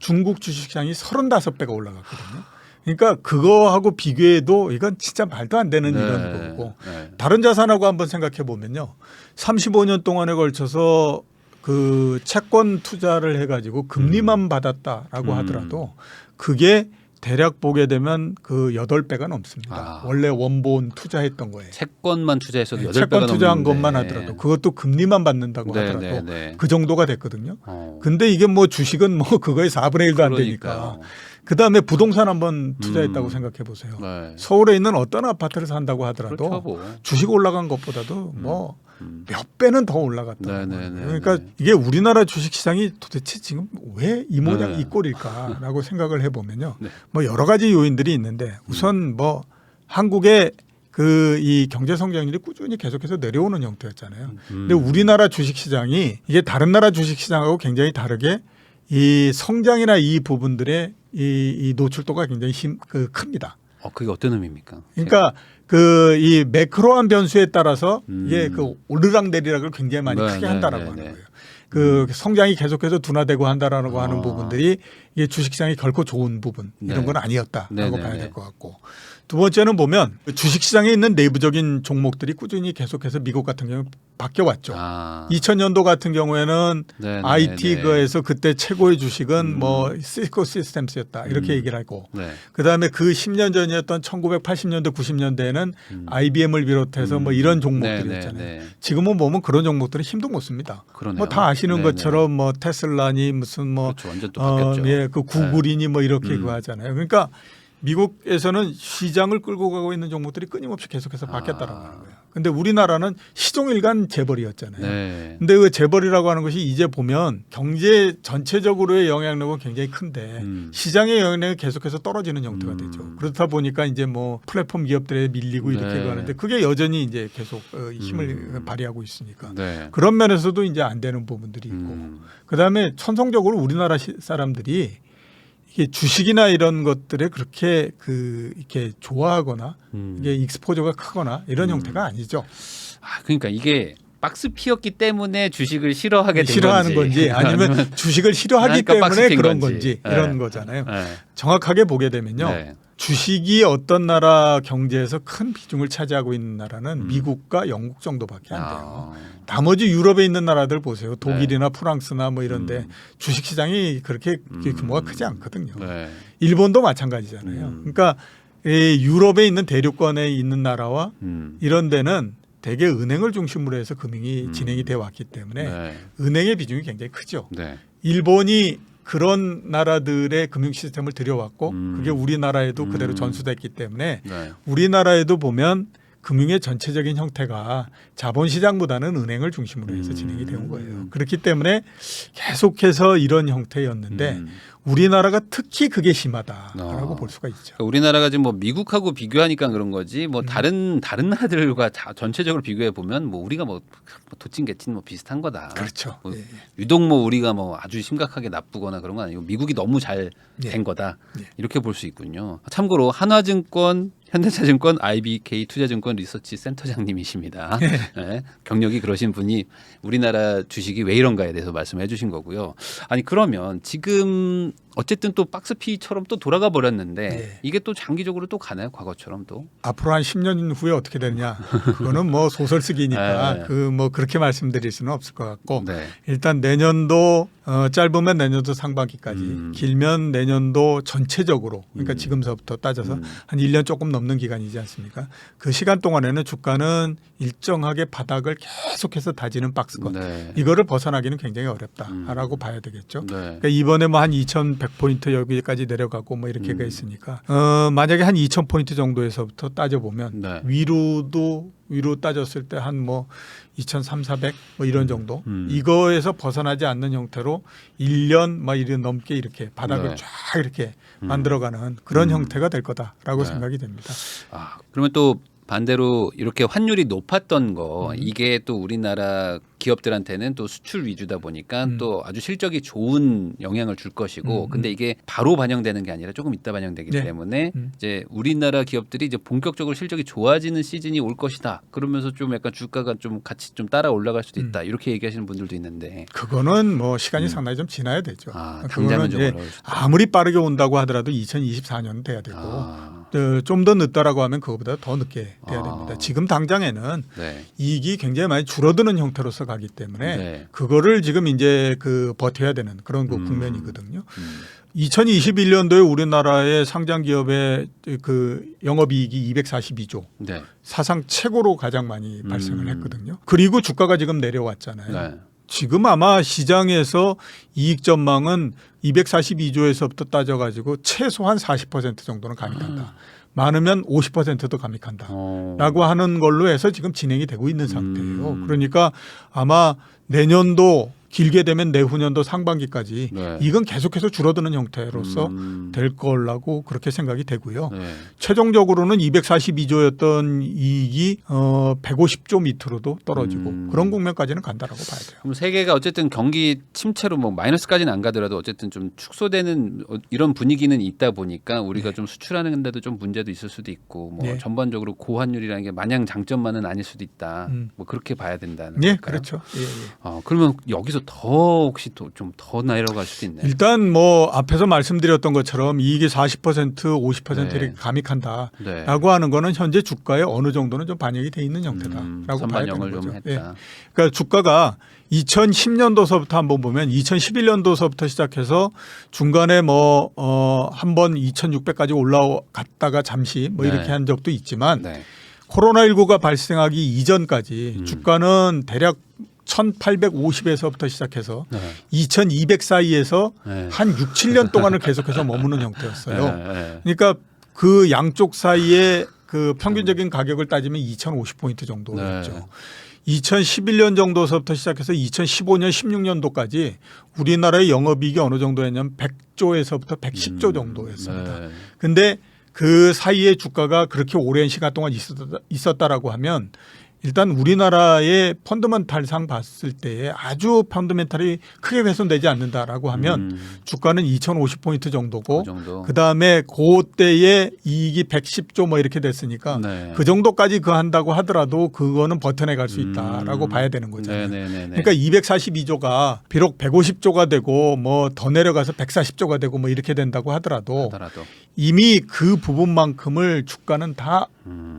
중국 주식 시장이 35배가 올라갔거든요. 그러니까 그거하고 비교해도 이건 진짜 말도 안 되는 네. 이런 거고 네. 다른 자산하고 한번 생각해 보면요. 35년 동안에 걸쳐서 그 채권 투자를 해가지고 금리만 받았다라고 하더라도 그게 대략 보게 되면 그 8배가 넘습니다. 아. 원래 원본 투자했던 거예요. 채권만 투자해서도 8배가 채권 투자한 넘는데. 것만 하더라도 그것도 금리만 받는다고 네, 하더라도 네, 네. 그 정도가 됐거든요. 어. 근데 이게 뭐 주식은 뭐 그거의 4분의 1도 안 되니까. 그러니까요. 그다음에 부동산 한번 투자했다고 생각해 보세요. 네. 서울에 있는 어떤 아파트를 산다고 하더라도 그렇죠, 뭐. 주식 올라간 것보다도 뭐 몇 배는 더 올라갔다. 네, 네, 네, 그러니까 네. 이게 우리나라 주식 시장이 도대체 지금 왜 이 모양 네. 이 꼴일까라고 생각을 해보면요. 네. 뭐 여러 가지 요인들이 있는데 우선 뭐 한국의 그 이 경제 성장률이 꾸준히 계속해서 내려오는 형태였잖아요. 근데 우리나라 주식 시장이 이게 다른 나라 주식 시장하고 굉장히 다르게 이 성장이나 이 부분들의 이 노출도가 굉장히 큽니다. 그게 어떤 의미입니까? 그러니까 이 매크로한 변수에 따라서 이게 그 오르락내리락을 굉장히 많이 네, 크게 네, 한다라고 네, 하는 네. 거예요. 그 성장이 계속해서 둔화되고 한다라고 하는 아. 부분들이 이게 주식시장이 결코 좋은 부분 네. 이런 건 아니었다라고 네, 네, 봐야 네. 될 것 같고 두 번째는 보면 주식시장에 있는 내부적인 종목들이 꾸준히 계속해서 미국 같은 경우 바뀌어 왔죠. 아. 2000년도 같은 경우에는 네, 네, IT에서 그때 최고의 주식은 음. 뭐 시스코 시스템스였다 이렇게 얘기를 하고 네. 그다음에 그 10년 전이었던 1980년대 90년대에는 IBM을 비롯해서 뭐 이런 종목들이었잖아요. 네, 네, 네. 지금은 보면 그런 종목들은 힘도 못 씁니다. 그러네요. 뭐 다 아시는 네, 것처럼 뭐 테슬라니 무슨 뭐 그렇죠. 완전 또 바뀌었죠. 예, 그 구글이니 뭐 이렇게 음. 그거 하잖아요. 그러니까 미국에서는 시장을 끌고 가고 있는 종목들이 끊임없이 계속해서 바뀌었다라고 하는 거예요. 근데 우리나라는 시종일관 재벌이었잖아요. 네. 근데 그 재벌이라고 하는 것이 이제 보면 경제 전체적으로의 영향력은 굉장히 큰데 시장의 영향력이 계속해서 떨어지는 형태가 되죠. 그렇다 보니까 이제 뭐 플랫폼 기업들에 밀리고 이렇게 네. 가는데 그게 여전히 이제 계속 힘을 발휘하고 있으니까 네. 그런 면에서도 이제 안 되는 부분들이 있고 그다음에 천성적으로 우리나라 사람들이 이게 주식이나 이런 것들에 그렇게 이렇게 좋아하거나 이게 익스포저가 크거나 이런 형태가 아니죠. 아, 그러니까 이게 박스 피었기 때문에 주식을 싫어하게 된 싫어하는 건지 아니면 주식을 싫어하기 그러니까 박스 때문에 핀 그런 건지. 건지 이런 네. 거잖아요. 네. 정확하게 보게 되면요. 네. 주식이 어떤 나라 경제에서 큰 비중을 차지하고 있는 나라는 미국과 영국 정도밖에 안 돼요. 나머지 유럽에 있는 나라들 보세요. 독일이나 프랑스나 뭐 이런데 주식 시장이 그렇게 규모가 크지 않거든요. 네. 일본도 마찬가지잖아요. 그러니까 이 유럽에 있는 대륙권에 있는 나라와 이런 데는 대개 은행을 중심으로 해서 금융이 진행이 돼 왔기 때문에 네. 은행의 비중이 굉장히 크죠. 네. 일본이 그런 나라들의 금융 시스템을 들여왔고 그게 우리나라에도 그대로 전수됐기 때문에 네. 우리나라에도 보면 금융의 전체적인 형태가 자본시장보다는 은행을 중심으로 해서 진행이 되는 거예요. 그렇기 때문에 계속해서 이런 형태였는데 우리나라가 특히 그게 심하다라고 볼 수가 있죠. 그러니까 우리나라가 지금 뭐 미국하고 비교하니까 그런 거지 뭐 다른 나라들과 전체적으로 비교해 보면 뭐 우리가 뭐 도찐 개찐 뭐 비슷한 거다. 그렇죠. 뭐 예. 유독 뭐 우리가 뭐 아주 심각하게 나쁘거나 그런 건 아니고 미국이 너무 잘 된 예. 거다. 예. 이렇게 볼 수 있군요. 참고로 한화증권, 현대차증권, IBK 투자증권 리서치 센터장님이십니다. 네, 경력이 그러신 분이 우리나라 주식이 왜 이런가에 대해서 말씀해 주신 거고요. 아니 그러면 지금 어쨌든 또 박스피처럼 또 돌아가 버렸는데 네. 이게 또 장기적으로 또 가나요? 과거처럼 또? 앞으로 한 10년 후에 어떻게 되느냐 그거는 뭐 소설 쓰기니까 네. 그 뭐 그렇게 말씀드릴 수는 없을 것 같고 네. 일단 내년도 짧으면 내년도 상반기까지 길면 내년도 전체적으로 그러니까 지금서부터 따져서 한 1년 조금 넘는 기간이지 않습니까? 그 시간 동안에는 주가는 일정하게 바닥을 계속해서 다지는 박스권 네. 이거를 벗어나기는 굉장히 어렵다라고 봐야 되겠죠. 네. 그러니까 이번에 뭐 한 2,100포인트 여기까지 내려가고 뭐 이렇게가 있으니까 만약에 한 2,000포인트 정도에서부터 따져보면 네. 위로 따졌을 때 한 뭐 2,300, 400 뭐 이런 정도 이거에서 벗어나지 않는 형태로 1년 막 이런 넘게 이렇게 바닥을 네. 쫙 이렇게 만들어가는 그런 형태가 될 거다라고 네. 생각이 됩니다. 아, 그러면 또 반대로 이렇게 환율이 높았던 거 이게 또 우리나라 기업들한테는 또 수출 위주다 보니까 또 아주 실적이 좋은 영향을 줄 것이고 근데 이게 바로 반영되는 게 아니라 조금 있다 반영되기 네. 때문에 이제 우리나라 기업들이 이제 본격적으로 실적이 좋아지는 시즌이 올 것이다. 그러면서 좀 약간 주가가 좀 같이 좀 따라 올라갈 수도 있다. 이렇게 얘기하시는 분들도 있는데 그거는 뭐 시간이 상당히 좀 지나야 되죠. 아, 당장은 좀 그거는 어려울 수도 아무리 빠르게 온다고 하더라도 2024년 돼야 되고 아, 좀 더 늦다라고 하면 그거보다 더 늦게 돼야 아. 됩니다. 지금 당장에는 네. 이익이 굉장히 많이 줄어드는 형태로서 가기 때문에 네. 그거를 지금 이제 버텨야 되는 그런 그 국면이거든요. 2021년도에 우리나라의 상장 기업의 그 영업이익이 242조 네. 사상 최고로 가장 많이 발생을 했거든요. 그리고 주가가 지금 내려왔잖아요. 네. 지금 아마 시장에서 이익 전망은 242조에서부터 따져가지고 최소한 40% 정도는 감익한다. 많으면 50%도 감익한다. 라고 하는 걸로 해서 지금 진행이 되고 있는 상태예요. 그러니까 아마 내년도 길게 되면 내후년도 상반기까지 네. 이건 계속해서 줄어드는 형태로서 될 거라고 그렇게 생각이 되고요. 네. 최종적으로는 242조였던 이익이 150조 밑으로도 떨어지고 그런 국면까지는 간다라고 봐야 돼요. 그럼 세계가 어쨌든 경기 침체로 뭐 마이너스까지는 안 가더라도 어쨌든 좀 축소되는 이런 분위기는 있다 보니까 우리가 좀 수출하는 데도 좀 문제도 있을 수도 있고 뭐 네. 전반적으로 고환율이라는 게 마냥 장점만은 아닐 수도 있다. 뭐 그렇게 봐야 된다는 네, 걸까요? 그렇죠. 예, 예. 그러면 여기서 더 혹시 좀 더 내려갈 수도 있네요. 일단 뭐 앞에서 말씀드렸던 것처럼 이익이 40% 50% 네. 이렇게 감익한다라고 네. 하는 거는 현재 주가에 어느 정도는 좀 반영이 돼 있는 형태다라고 봐야 되는 선반영을 좀 거죠. 했다. 예. 그러니까 주가가 2010년도서부터 한번 보면 2011년도서부터 시작해서 중간에 뭐 한번 2,600까지 올라갔다가 잠시 뭐 이렇게 네. 한 적도 있지만 네. 코로나19가 발생하기 이전까지 주가는 대략 1,850에서부터 시작해서 네. 2,200 사이에서 네. 한 6, 7년 동안을 계속해서 머무는 형태였어요. 네. 그러니까 그 양쪽 사이에 그 평균적인 가격을 따지면 2,050포인트 정도였죠. 네. 2011년 정도서부터 시작해서 2015년, 16년도까지 우리나라의 영업이익이 어느 정도였냐면 100조에서부터 110조 정도였습니다. 네. 근데 그 사이에 주가가 그렇게 오랜 시간 동안 있었다라고 하면 일단 우리나라의 펀더멘탈상 봤을 때에 아주 펀더멘탈이 크게 훼손되지 않는다라고 하면 주가는 2,050포인트 정도고 그 정도. 그다음에 그때의 이익이 110조 뭐 이렇게 됐으니까 네. 그 정도까지 그 한다고 하더라도 그거는 버텨내갈 수 있다라고 봐야 되는 거잖아요. 네네네네. 그러니까 242조가 비록 150조가 되고 뭐 더 내려가서 140조가 되고 뭐 이렇게 된다고 하더라도 이미 그 부분만큼을 주가는 다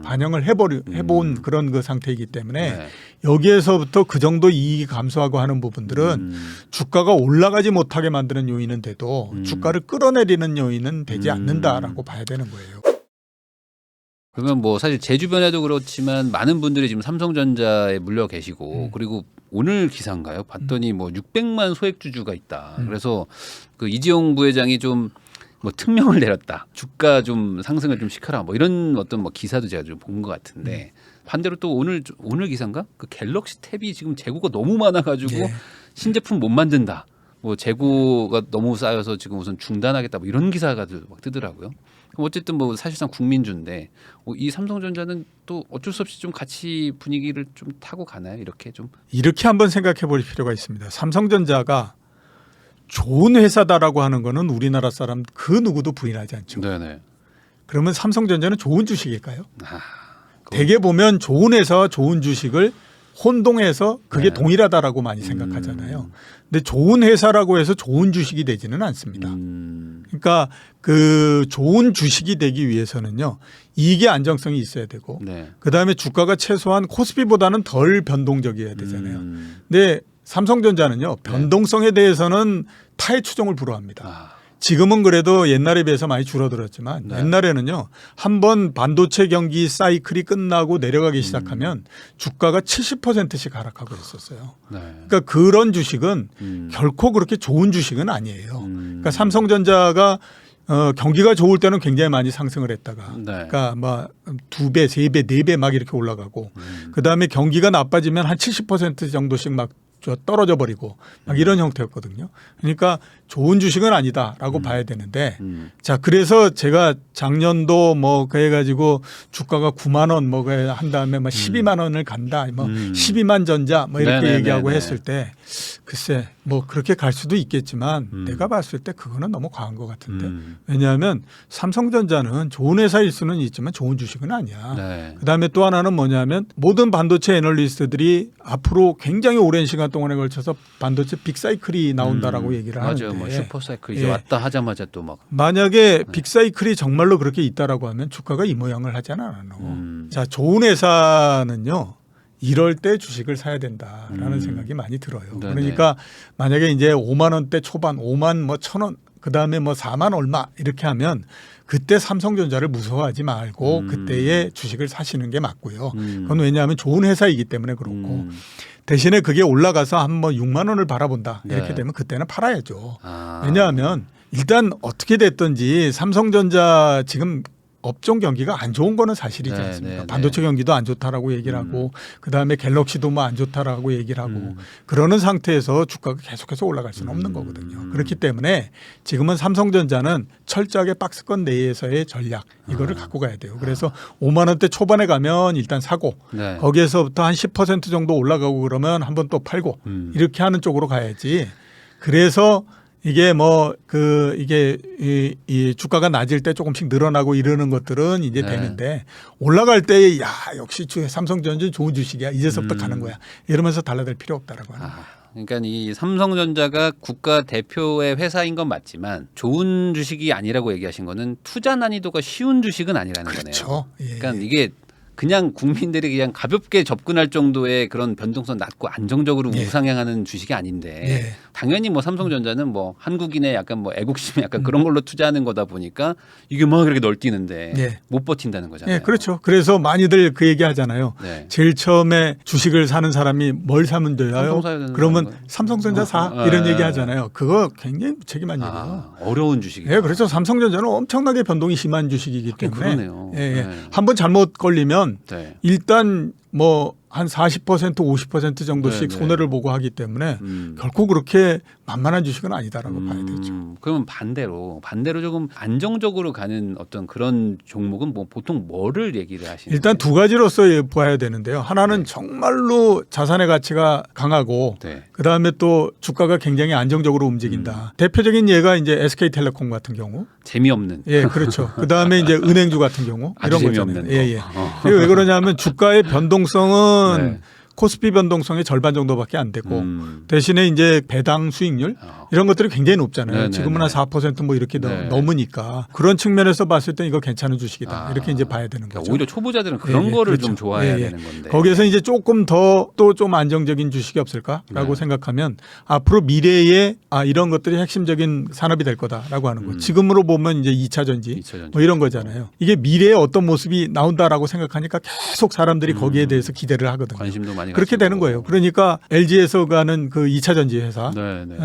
반영을 해본 그런 그 상태이기 때문에 네. 여기에서부터 그 정도 이익이 감소하고 하는 부분들은 주가가 올라가지 못하게 만드는 요인은 돼도 주가를 끌어내리는 요인은 되지 않는다라고 봐야 되는 거예요. 그러면 뭐 사실 제 주변에도 그렇지만 많은 분들이 지금 삼성전자에 물려 계시고 그리고 오늘 기사인가요? 봤더니 뭐 600만 소액주주가 있다. 그래서 그 이지용 부회장이 좀 뭐 특명을 내렸다. 주가 좀 상승을 좀 시켜라. 뭐 이런 어떤 뭐 기사도 제가 좀 본 것 같은데 반대로 또 오늘 기사인가? 그 갤럭시 탭이 지금 재고가 너무 많아가지고 네. 신제품 못 만든다. 뭐 재고가 너무 쌓여서 지금 우선 중단하겠다. 뭐 이런 기사가 막 뜨더라고요. 그럼 어쨌든 뭐 사실상 국민주인데 이 삼성전자는 또 어쩔 수 없이 좀 같이 분위기를 좀 타고 가나요? 이렇게 한번 생각해 볼 필요가 있습니다. 삼성전자가 좋은 회사다라고 하는 거는 우리나라 사람 그 누구도 부인하지 않죠. 네네. 그러면 삼성전자는 좋은 주식일까요? 대개 보면 좋은 회사와 좋은 주식을 혼동해서 그게 네. 동일하다라고 많이 생각하잖아요. 근데 좋은 회사라고 해서 좋은 주식이 되지는 않습니다. 그러니까 그 좋은 주식이 되기 위해서는요. 이익의 안정성이 있어야 되고 네. 그다음에 주가가 최소한 코스피보다는 덜 변동적이어야 되잖아요. 근데 삼성전자는요. 변동성에 대해서는 타의 추종을 불허합니다. 지금은 그래도 옛날에 비해서 많이 줄어들었지만 네. 옛날에는요. 한번 반도체 경기 사이클이 끝나고 내려가기 시작하면 주가가 70%씩 하락하고 있었어요. 네. 그러니까 그런 주식은 결코 그렇게 좋은 주식은 아니에요. 그러니까 삼성전자가 경기가 좋을 때는 굉장히 많이 상승을 했다가 네. 그러니까 뭐 2배, 3배, 4배 막 이렇게 올라가고 그다음에 경기가 나빠지면 한 70% 정도씩 막 떨어져 버리고 막 이런 형태였거든요. 그러니까 좋은 주식은 아니다라고 봐야 되는데 자 그래서 제가 작년도 뭐 그래가지고 주가가 9만 원 뭐 한 다음에 뭐 12만 원을 간다 뭐 12만 전자 뭐 이렇게 네네네네. 얘기하고 했을 때 글쎄 뭐 그렇게 갈 수도 있겠지만 내가 봤을 때 그거는 너무 과한 것 같은데 왜냐하면 삼성전자는 좋은 회사일 수는 있지만 좋은 주식은 아니야. 네. 그다음에 또 하나는 뭐냐면 모든 반도체 애널리스트들이 앞으로 굉장히 오랜 시간 동안에 걸쳐서 반도체 빅사이클이 나온다라고 얘기를 하는데 맞아요. 뭐 슈퍼사이클 이제 예. 왔다 하자마자 또 막 만약에 빅사이클이 정말로 그렇게 있다라고 하면 주가가 이 모양을 하지 않아요. 자 좋은 회사는요. 이럴 때 주식을 사야 된다라는 생각이 많이 들어요. 네네. 그러니까 만약에 이제 5만 원대 초반 5만 뭐 1,000원 그다음에 뭐 4만 얼마 이렇게 하면 그때 삼성전자를 무서워하지 말고 그때의 주식을 사시는 게 맞고요. 그건 왜냐하면 좋은 회사이기 때문에 그렇고 대신에 그게 올라가서 한 뭐 6만 원을 바라본다 이렇게 네. 되면 그때는 팔아야죠. 왜냐하면 일단 어떻게 됐든지 삼성전자 지금 업종 경기가 안 좋은 거는 사실이지 네, 않습니까? 네, 반도체 네. 경기도 안 좋다라고 얘기를 하고 그다음에 갤럭시도 뭐 안 좋다라고 얘기를 하고 그러는 상태에서 주가가 계속해서 올라갈 수는 없는 거거든요. 그렇기 때문에 지금은 삼성전자는 철저하게 박스권 내에서의 전략 이거를 갖고 가야 돼요. 그래서 5만 원대 초반에 가면 일단 사고 네. 거기에서부터 한 10% 정도 올라가고 그러면 한번 또 팔고 이렇게 하는 쪽으로 가야지. 그래서 이게 뭐 이게 이 주가가 낮을 때 조금씩 늘어나고 이러는 것들은 이제 네. 되는데 올라갈 때 야 역시 삼성전자 좋은 주식이야 이제서부터 가는 거야 이러면서 달라들 필요 없다라고 하는 거예요. 그러니까 이 삼성전자가 국가 대표의 회사인 건 맞지만 좋은 주식이 아니라고 얘기하신 거는 투자 난이도가 쉬운 주식은 아니라는 거네요. 그렇죠. 예. 그러니까 이게 그냥 국민들이 그냥 가볍게 접근할 정도의 그런 변동성 낮고 안정적으로 예. 우상향하는 주식이 아닌데 예. 당연히 뭐 삼성전자는 뭐 한국인의 약간 뭐 애국심 약간 그런 걸로 투자하는 거다 보니까 이게 막 그렇게 널뛰는데 예. 못 버틴다는 거잖아요. 예, 그렇죠. 그래서 많이들 그 얘기 하잖아요. 네. 제일 처음에 주식을 사는 사람이 뭘 사면 돼요? 삼성 사야 되는 그러면 거예요? 삼성전자 사 아, 이런 예. 얘기 하잖아요. 그거 굉장히 무책임한 얘기예요. 어려운 주식이에요. 예, 그렇죠. 삼성전자는 엄청나게 변동이 심한 주식이기 하긴 때문에 그러네요. 예, 예. 네. 한번 잘못 걸리면 네. 일단 뭐 한 40% 50% 정도씩 네, 네. 손해를 보고 하기 때문에 결코 그렇게 만만한 주식은 아니다라고 봐야 되죠. 그러면 반대로 조금 안정적으로 가는 어떤 그런 종목은 뭐 보통 뭐를 얘기를 하시는 일단 거예요? 두 가지로서 봐야 되는데요. 하나는 정말로 자산의 가치가 강하고 네. 그다음에 또 주가가 굉장히 안정적으로 움직인다. 대표적인 예가 이제 SK텔레콤 같은 경우. 재미없는 예, 그렇죠. 그다음에 이제 은행주 같은 경우 아주 이런 재미없는 거잖아요. 거. 예, 예. 이게 왜 그러냐면 주가의 변동성은 네. 코스피 변동성의 절반 정도밖에 안 되고 대신에 이제 배당 수익률 이런 것들이 굉장히 높잖아요. 네네네. 지금은 한 4%뭐 이렇게 네. 넘으니까 그런 측면에서 봤을 때 이거 괜찮은 주식이다. 이렇게 이제 봐야 되는 그러니까 거죠. 오히려 초보자들은 그런 예, 예, 거를 그렇죠. 좀 좋아해야 예, 예. 되는 건데 거기에서 이제 조금 더 또 좀 안정적인 주식이 없을까라고 네. 생각하면 앞으로 미래에 이런 것들이 핵심적인 산업이 될 거다라고 하는 거. 지금으로 보면 이제 2차 전지 2차 전지. 뭐 이런 거잖아요. 이게 미래에 어떤 모습이 나온다라고 생각하니까 계속 사람들이 거기에 대해서 기대를 하거든요. 관심도 많이 그렇게 가지고. 되는 거예요. 그러니까 LG에서 가는 그 2차 전지 회사 네, 네.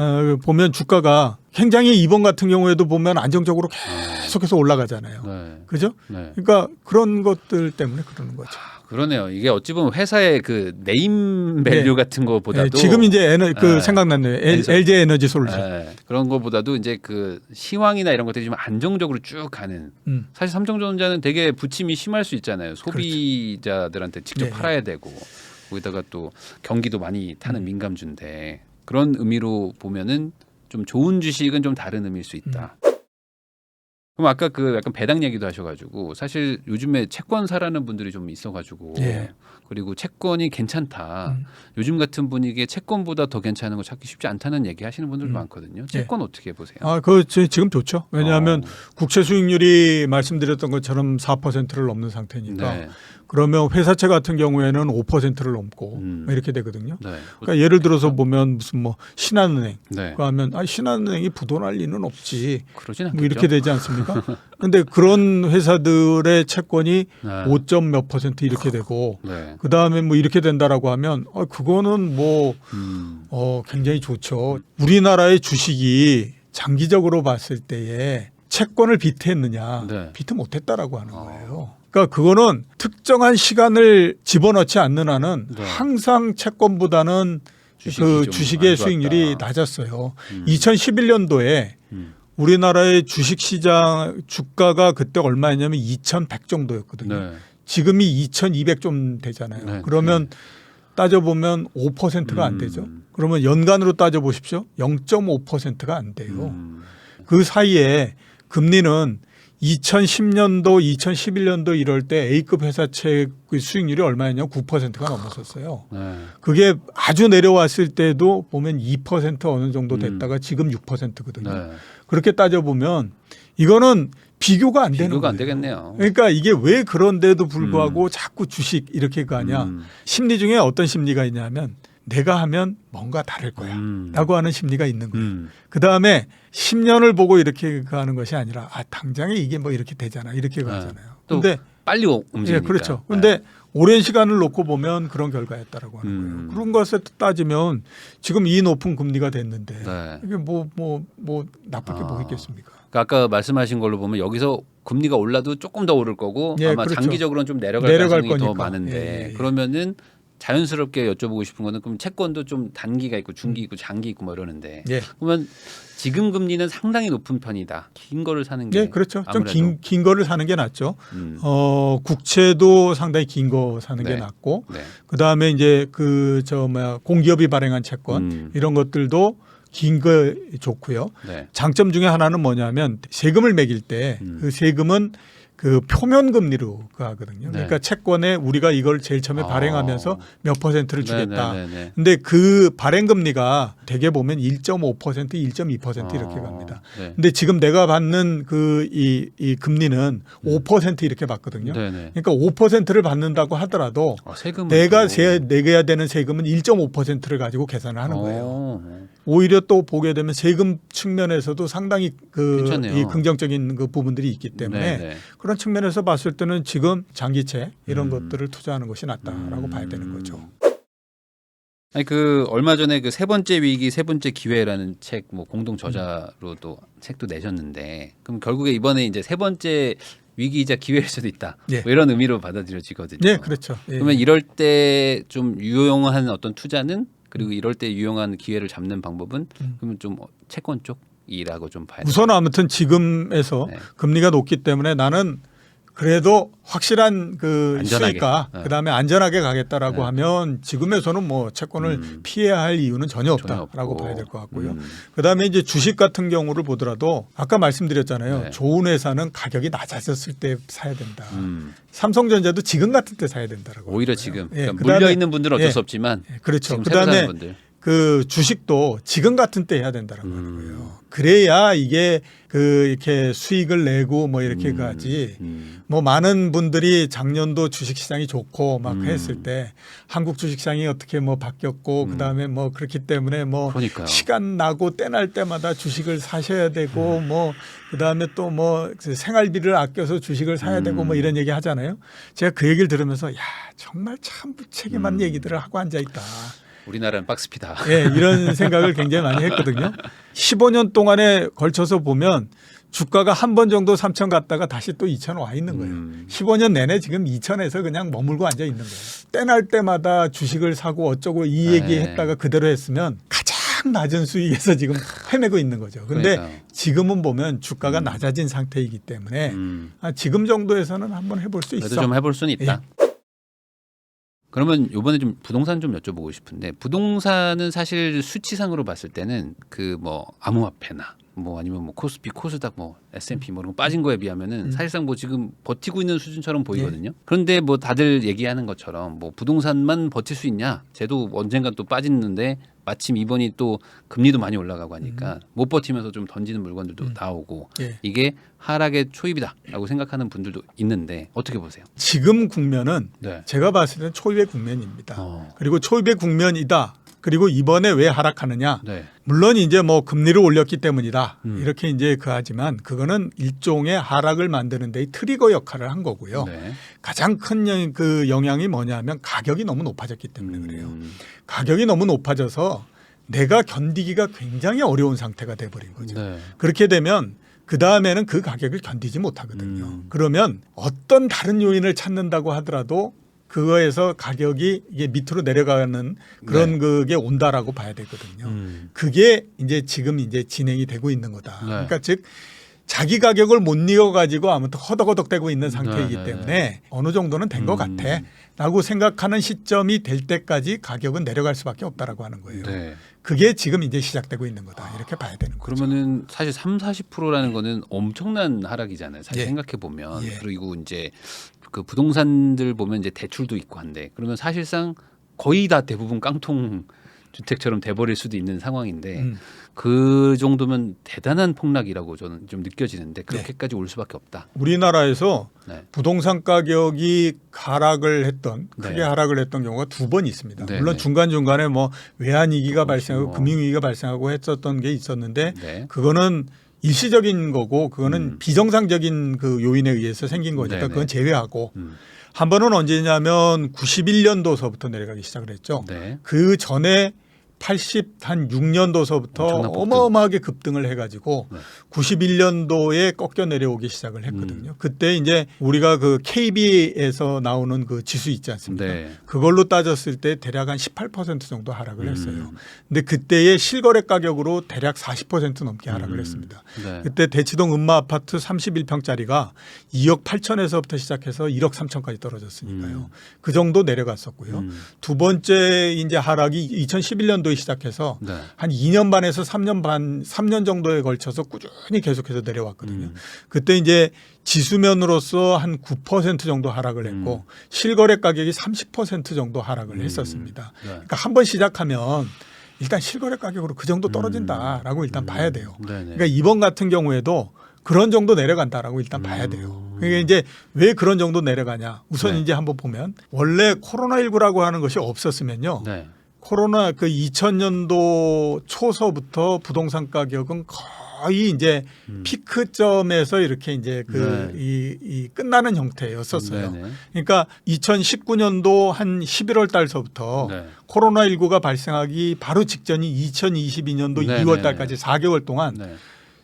보면 주가가 굉장히 이번 같은 경우에도 보면 안정적으로 계속해서 올라가잖아요. 네. 그죠? 네. 그러니까 그런 것들 때문에 그러는 거죠. 그러네요. 이게 어찌 보면 회사의 그 네임 밸류 네. 같은 거보다도 네, 지금 이제 네. 생각났네요. 엔서. LG 에너지 솔루션. 네, 그런 거보다도 이제 그 시황이나 이런 것들이 좀 안정적으로 쭉 가는. 사실 삼성전자는 되게 부침이 심할 수 있잖아요. 소비자들한테 직접 네. 팔아야 되고 거기다가 또 경기도 많이 타는 민감주인데 그런 의미로 보면은 좀 좋은 주식은 좀 다른 의미일 수 있다. 그럼 아까 그 약간 배당 얘기도 하셔가지고 사실 요즘에 채권 사라는 분들이 좀 있어가지고 예. 그리고 채권이 괜찮다. 요즘 같은 분위기에 채권보다 더 괜찮은 거 찾기 쉽지 않다는 얘기 하시는 분들도 많거든요. 채권 어떻게 보세요? 지금 좋죠. 왜냐하면 국채 수익률이 말씀드렸던 것처럼 4%를 넘는 상태니까 네. 그러면 회사채 같은 경우에는 5%를 넘고 뭐 이렇게 되거든요. 네. 그러니까 예를 들어서 보면 무슨 뭐 신한은행 네. 그 하면 신한은행이 부도날 리는 없지. 그러진 않겠죠. 뭐 이렇게 되지 않습니까? 그런데 그런 회사들의 채권이 네. 5점 몇 % 이렇게 되고 네. 그 다음에 뭐 이렇게 된다라고 하면 그거는 뭐 굉장히 좋죠. 우리나라의 주식이 장기적으로 봤을 때에 채권을 비트했느냐? 네. 비트 못했다라고 하는 거예요. 그러니까 그거는 특정한 시간을 집어넣지 않는 한은 네. 항상 채권보다는 주식이 그 좀 주식의 안 좋았다. 수익률이 낮았어요. 2011년도에 우리나라의 주식시장 주가가 그때 얼마였냐면 2,100 정도였거든요. 네. 지금이 2,200 좀 되잖아요. 네. 그러면 따져보면 5%가 안 되죠. 그러면 연간으로 따져보십시오. 0.5%가 안 돼요. 그 사이에 금리는 2010년도, 2011년도 이럴 때 A급 회사채 수익률이 얼마였냐면 9%가 넘었었어요. 네. 그게 아주 내려왔을 때도 보면 2% 어느 정도 됐다가 지금 6%거든요. 네. 그렇게 따져보면 이거는 비교가 안 되는 비교가 안 거예요. 되겠네요. 그러니까 이게 왜 그런데도 불구하고 자꾸 주식 이렇게 가냐. 심리 중에 어떤 심리가 있냐면 내가 하면 뭔가 다를 거야 라고 하는 심리가 있는 거예요. 그다음에 10년을 보고 이렇게 가는 것이 아니라 당장에 이게 뭐 이렇게 되잖아 이렇게 가잖아요. 또 근데 빨리 움직이니까. 예, 그렇죠. 근데 오랜 시간을 놓고 보면 그런 결과였다라고 하는 거예요. 그런 것을 따지면 지금 이 높은 금리가 됐는데 네. 이게 뭐 나쁠 게 뭐 있겠습니까? 그러니까 아까 말씀하신 걸로 보면 여기서 금리가 올라도 조금 더 오를 거고 예, 아마 그렇죠. 장기적으로는 좀 내려갈 가능성이 더 거니까. 많은데 예. 그러면은 자연스럽게 여쭤보고 싶은 거는 그럼 채권도 좀 단기가 있고 중기 있고 장기 있고 뭐 이러는데 예. 그러면 지금 금리는 상당히 높은 편이다. 긴 거를 사는 게 예, 그렇죠. 아무래도. 좀 긴 거를 사는 게 낫죠. 음. 국채도 상당히 긴 거 사는 게 네. 낫고, 네. 그 다음에 이제 공기업이 발행한 채권 이런 것들도 긴 거 좋고요. 네. 장점 중에 하나는 뭐냐면 세금을 매길 때 그 세금은 그 표면 금리로 하거든요. 네. 그러니까 채권에 우리가 이걸 제일 처음에 아. 발행하면서 몇 퍼센트를 주겠다. 네네네네. 근데 그 발행 금리가 대개 보면 1.5%, 1.2% 이렇게 갑니다. 네. 근데 지금 내가 받는 이 금리는 5% 이렇게 받거든요. 네네. 그러니까 5%를 받는다고 하더라도 세금은 내가 또- 내야 되는 세금은 1.5%를 가지고 계산을 하는 거예요. 어. 오히려 또 보게 되면 세금 측면에서도 상당히 괜찮네요. 이 긍정적인 그 부분들이 있기 때문에 네네. 그런 측면에서 봤을 때는 지금 장기채 이런 것들을 투자하는 것이 낫다라고 봐야 되는 거죠. 아니 그 얼마 전에 그 세 번째 위기 세 번째 기회라는 책 뭐 공동 저자로도 책도 내셨는데 그럼 결국에 이번에 이제 세 번째 위기이자 기회일 수도 있다. 예. 뭐 이런 의미로 받아들여지거든요. 네, 그렇죠. 예. 그러면 이럴 때 좀 유용한 어떤 투자는 그리고 이럴 때 유용한 기회를 잡는 방법은 그러면 좀 채권 쪽이라고 좀 봐야 돼요. 우선 아무튼 지금에서 네. 금리가 높기 때문에 나는 그래도 확실한 그 안전하게. 수익과 네. 그다음에 안전하게 가겠다라고 네. 하면 지금에서는 뭐 채권을 피해야 할 이유는 전혀 전혀 없다라고 없고. 봐야 될 것 같고요. 그다음에 이제 주식 같은 경우를 보더라도 아까 말씀드렸잖아요. 네. 좋은 회사는 가격이 낮아졌을 때 사야 된다. 음. 삼성전자도 지금 같은 때 사야 된다라고. 오히려 하는 거예요. 지금 예, 그러니까 그다음에 물려 있는 분들은 어쩔 예, 수 없지만 그렇죠. 지금 새로 사는 그다음에 분들. 그 주식도 지금 같은 때 해야 된다라고 하는 거예요. 그래야 이게 이렇게 수익을 내고 뭐 이렇게 가지. 뭐 많은 분들이 작년도 주식시장이 좋고 막 했을 때 한국 주식시장이 어떻게 뭐 바뀌었고 그다음에 뭐 그렇기 때문에 뭐 그러니까요. 시간 나고 때 날 때마다 주식을 사셔야 되고 뭐 그다음에 또 뭐 생활비를 아껴서 주식을 사야 되고 뭐 이런 얘기 하잖아요. 제가 그 얘기를 들으면서 야 정말 참 무책임한 얘기들을 하고 앉아 있다. 우리나라는 박스피다. 예, 이런 생각을 굉장히 많이 했거든요. 15년 동안에 걸쳐서 보면 주가가 한 번 정도 3천 갔다가 다시 또 2천 와 있는 거예요. 15년 내내 지금 2천에서 그냥 머물고 앉아 있는 거예요. 때날 때마다 주식을 사고 어쩌고 이 네. 얘기했다가 그대로 했으면 가장 낮은 수익에서 지금 헤매고 있는 거죠. 근데 그러니까요. 지금은 보면 주가가 낮아진 상태이기 때문에 지금 정도에서는 한번 해볼 수 그래도 있어. 좀 해볼 수는 있다. 그러면 이번에 좀 부동산 좀 여쭤보고 싶은데 부동산은 사실 수치상으로 봤을 때는 그 뭐 암호화폐나 뭐 아니면 뭐 코스피, 코스닥, 뭐 S&P 뭐 이런 거 빠진 거에 비하면은 사실상 뭐 지금 버티고 있는 수준처럼 보이거든요. 그런데 뭐 다들 얘기하는 것처럼 뭐 부동산만 버틸 수 있냐? 쟤도 언젠간 또 빠지는데 마침 이번이 또 금리도 많이 올라가고 하니까 못 버티면서 좀 던지는 물건들도 나오고 예. 이게 하락의 초입이다라고 생각하는 분들도 있는데 어떻게 보세요? 지금 국면은 네. 제가 봤을 때는 초입의 국면입니다. 어. 그리고 초입의 국면이다. 그리고 이번에 왜 하락하느냐? 네. 물론 이제 뭐 금리를 올렸기 때문이다. 이렇게 이제 하지만 그거는 일종의 하락을 만드는 데의 트리거 역할을 한 거고요. 네. 가장 큰 그 영향이 뭐냐면 가격이 너무 높아졌기 때문에 그래요. 가격이 너무 높아져서 내가 견디기가 굉장히 어려운 상태가 돼버린 거죠. 네. 그렇게 되면 그 다음에는 그 가격을 견디지 못하거든요. 그러면 어떤 다른 요인을 찾는다고 하더라도 그거에서 가격이 이게 밑으로 내려가는 그런 네. 그게 온다라고 봐야 되거든요. 그게 이제 지금 이제 진행이 되고 있는 거다. 네. 그러니까 즉 자기 가격을 못 이어 가지고 아무튼 허덕허덕대고 있는 상태이기 네. 때문에 어느 정도는 된 것 같아라고 생각하는 시점이 될 때까지 가격은 내려갈 수밖에 없다라고 하는 거예요. 네. 그게 지금 이제 시작되고 있는 거다. 이렇게 봐야 되는 거죠. 그러면은 사실 30-40%라는 거는 엄청난 하락이잖아요. 사실 예. 생각해 보면 예. 그리고 이제 그 부동산들 보면 이제 대출도 있고 한데 그러면 사실상 거의 다 대부분 깡통 주택처럼 돼버릴 수도 있는 상황인데 그 정도면 대단한 폭락이라고 저는 좀 느껴지는데 그렇게까지 올 수밖에 없다. 우리나라에서 네. 부동산 가격이 하락을 했던 크게 네. 하락을 했던 경우가 두 번 있습니다. 네, 물론 네. 중간중간에 뭐 외환위기가 조금씩 발생하고 뭐. 금융위기가 발생하고 했었던 게 있었는데 네. 그거는 일시적인 거고 그거는 비정상적인 그 요인에 의해서 생긴 거니까 네, 네. 그건 제외하고 한 번은 언제냐면 91년도서부터 내려가기 시작을 했죠. 네. 그 전에 한 6년도서부터 엄청난 폭등. 어마어마하게 급등을 해가지고 네. 91년도에 꺾여 내려오기 시작을 했거든요. 그때 이제 우리가 그 KB에서 나오는 그 지수 있지 않습니까? 네. 그걸로 따졌을 때 대략 한 18% 정도 하락을 했어요. 근데 그때의 실거래 가격으로 대략 40% 넘게 하락을 했습니다. 네. 그때 대치동 음마 아파트 31평짜리가 2억 8천에서부터 시작해서 1억 3천까지 떨어졌으니까요. 그 정도 내려갔었고요. 두 번째 이제 하락이 2011년도에 시작해서 네. 한 2년 반에서 3년 정도에 걸쳐서 꾸준히 계속해서 내려왔거든요. 그때 이제 지수면으로서 한 9% 정도 하락을 했고 실거래 가격이 30% 정도 하락을 했었습니다. 네. 그러니까 한 번 시작하면 일단 실거래 가격으로 그 정도 떨어진다라고 일단 봐야 돼요. 네네. 그러니까 이번 같은 경우에도 그런 정도 내려간다라고 일단 봐야 돼요. 그러니까 이제 왜 그런 정도 내려가냐? 우선 네. 이제 한번 보면 원래 코로나19라고 하는 것이 없었으면요. 네. 코로나 그 2000년도 초서부터 부동산 가격은 거의 이제 피크점에서 이렇게 이제 그 이 끝나는 형태였었어요. 네네. 그러니까 2019년도 한 11월 달서부터 네. 코로나19가 발생하기 바로 직전인 2022년도 네네네. 2월 달까지 4개월 동안 네.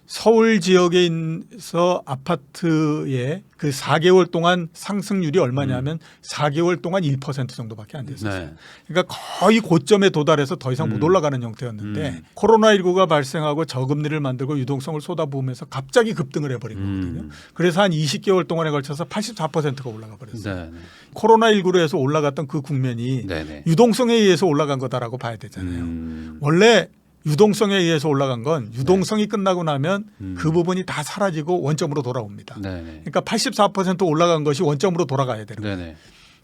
서울 지역에 있어 아파트의 그 4개월 동안 상승률이 얼마냐면 4개월 동안 1% 정도밖에 안 됐었어요. 네. 그러니까 거의 고점에 도달해서 더 이상 못 올라가는 형태였는데 코로나19가 발생하고 저금리를 만들고 유동성을 쏟아부으면서 갑자기 급등을 해버린 거거든요. 그래서 한 20개월 동안에 걸쳐서 84%가 올라가 버렸어요. 네. 코로나19로 해서 올라갔던 그 국면이 네네. 유동성에 의해서 올라간 거다라고 봐야 되잖아요. 원래 유동성에 의해서 올라간 건 유동성이 끝나고 나면 그 부분이 다 사라지고 원점으로 돌아옵니다. 네네. 그러니까 84% 올라간 것이 원점으로 돌아가야 되는 거예요. 네네.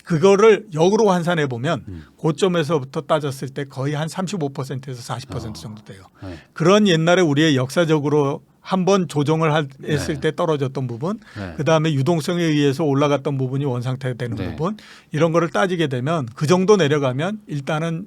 그거를 역으로 환산해 보면 고점에서부터 따졌을 때 거의 한 35%에서 40% 정도 돼요. 네. 그런 옛날에 우리의 역사적으로 한번 조정을 했을 때 떨어졌던 부분, 네. 그다음에 유동성에 의해서 올라갔던 부분이 원상태가 되는 네. 부분, 이런 거를 따지게 되면 그 정도 내려가면 일단은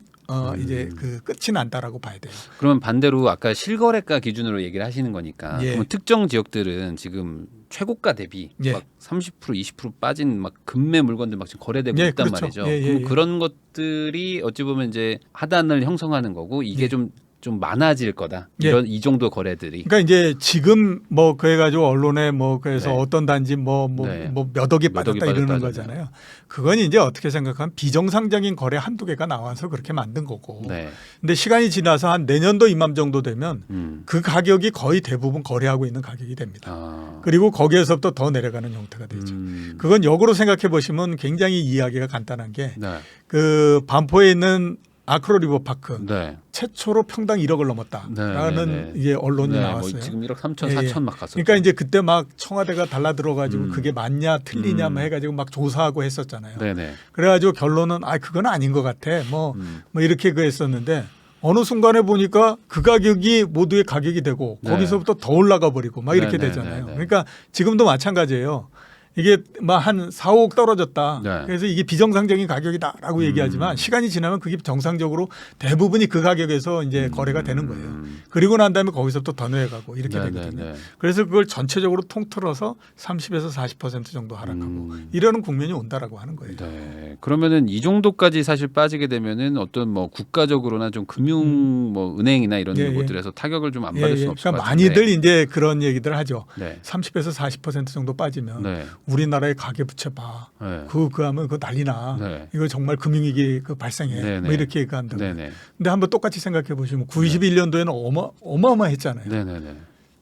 이제 그 끝이 난다라고 봐야 돼요. 그러면 반대로 아까 실거래가 기준으로 얘기를 하시는 거니까 예. 그러면 특정 지역들은 지금 최고가 대비 예. 막 30% 20% 빠진 막 금매 물건들 막 지금 거래되고 예, 있단 그렇죠. 말이죠. 예, 예, 그럼 예. 그런 것들이 어찌 보면 이제 하단을 형성하는 거고 이게 예. 좀 많아질 거다. 예. 이런 이 정도 거래들이. 그러니까 이제 지금 뭐 그래가지고 언론에 뭐 그래서 네. 어떤 단지 뭐 네. 몇 억이 몇 억이 빠졌다 이러는 빠졌다잖아요. 거잖아요. 그건 이제 어떻게 생각하면 비정상적인 거래 한두 개가 나와서 그렇게 만든 거고. 네. 근데 시간이 지나서 한 내년도 이맘 정도 되면 그 가격이 거의 대부분 거래하고 있는 가격이 됩니다. 아. 그리고 거기에서부터 더 내려가는 형태가 되죠. 그건 역으로 생각해 보시면 굉장히 이야기가 간단한 게 네. 그 반포에 있는 아크로 리버파크 네. 최초로 평당 1억을 넘었다라는 네, 네, 네. 이게 언론이 네, 나왔어요. 뭐 지금 1억 3천, 예, 예. 4천 막 갔었죠. 그러니까 이제 그때 막 청와대가 달라들어가지고 그게 맞냐 틀리냐 막 해가지고 막 조사하고 했었잖아요. 네네. 그래가지고 결론은 그건 아닌 것 같아. 뭐 이렇게 그랬었는데 어느 순간에 보니까 그 가격이 모두의 가격이 되고 네. 거기서부터 더 올라가 버리고 막 이렇게 네, 네, 되잖아요. 네, 네. 그러니까 지금도 마찬가지예요. 이게 막 한 4, 5억 떨어졌다. 네. 그래서 이게 비정상적인 가격이다라고 얘기하지만 시간이 지나면 그게 정상적으로 대부분이 그 가격에서 이제 거래가 되는 거예요. 그리고 난 다음에 거기서부터 더 내려가고 이렇게 네, 되거든요. 네, 네. 그래서 그걸 전체적으로 통틀어서 30에서 40% 정도 하락하고 이러는 국면이 온다라고 하는 거예요. 네. 그러면은 이 정도까지 사실 빠지게 되면은 어떤 뭐 국가적으로나 좀 금융 뭐 은행이나 이런 예, 예. 곳들에서 타격을 좀 안 받을 수는 없을 그러니까 것 같은데. 많이들 이제 그런 얘기들 하죠. 네. 30에서 40% 정도 빠지면 네. 우리나라의 가계 부채 봐. 네. 그거 하면 그거 난리나. 네. 이거 정말 금융위기 그 발생해. 네, 뭐 네. 이렇게 얘기한다. 네네. 근데 한번 똑같이 생각해 보시면 91년도에는 어마어마했잖아요. 네네네.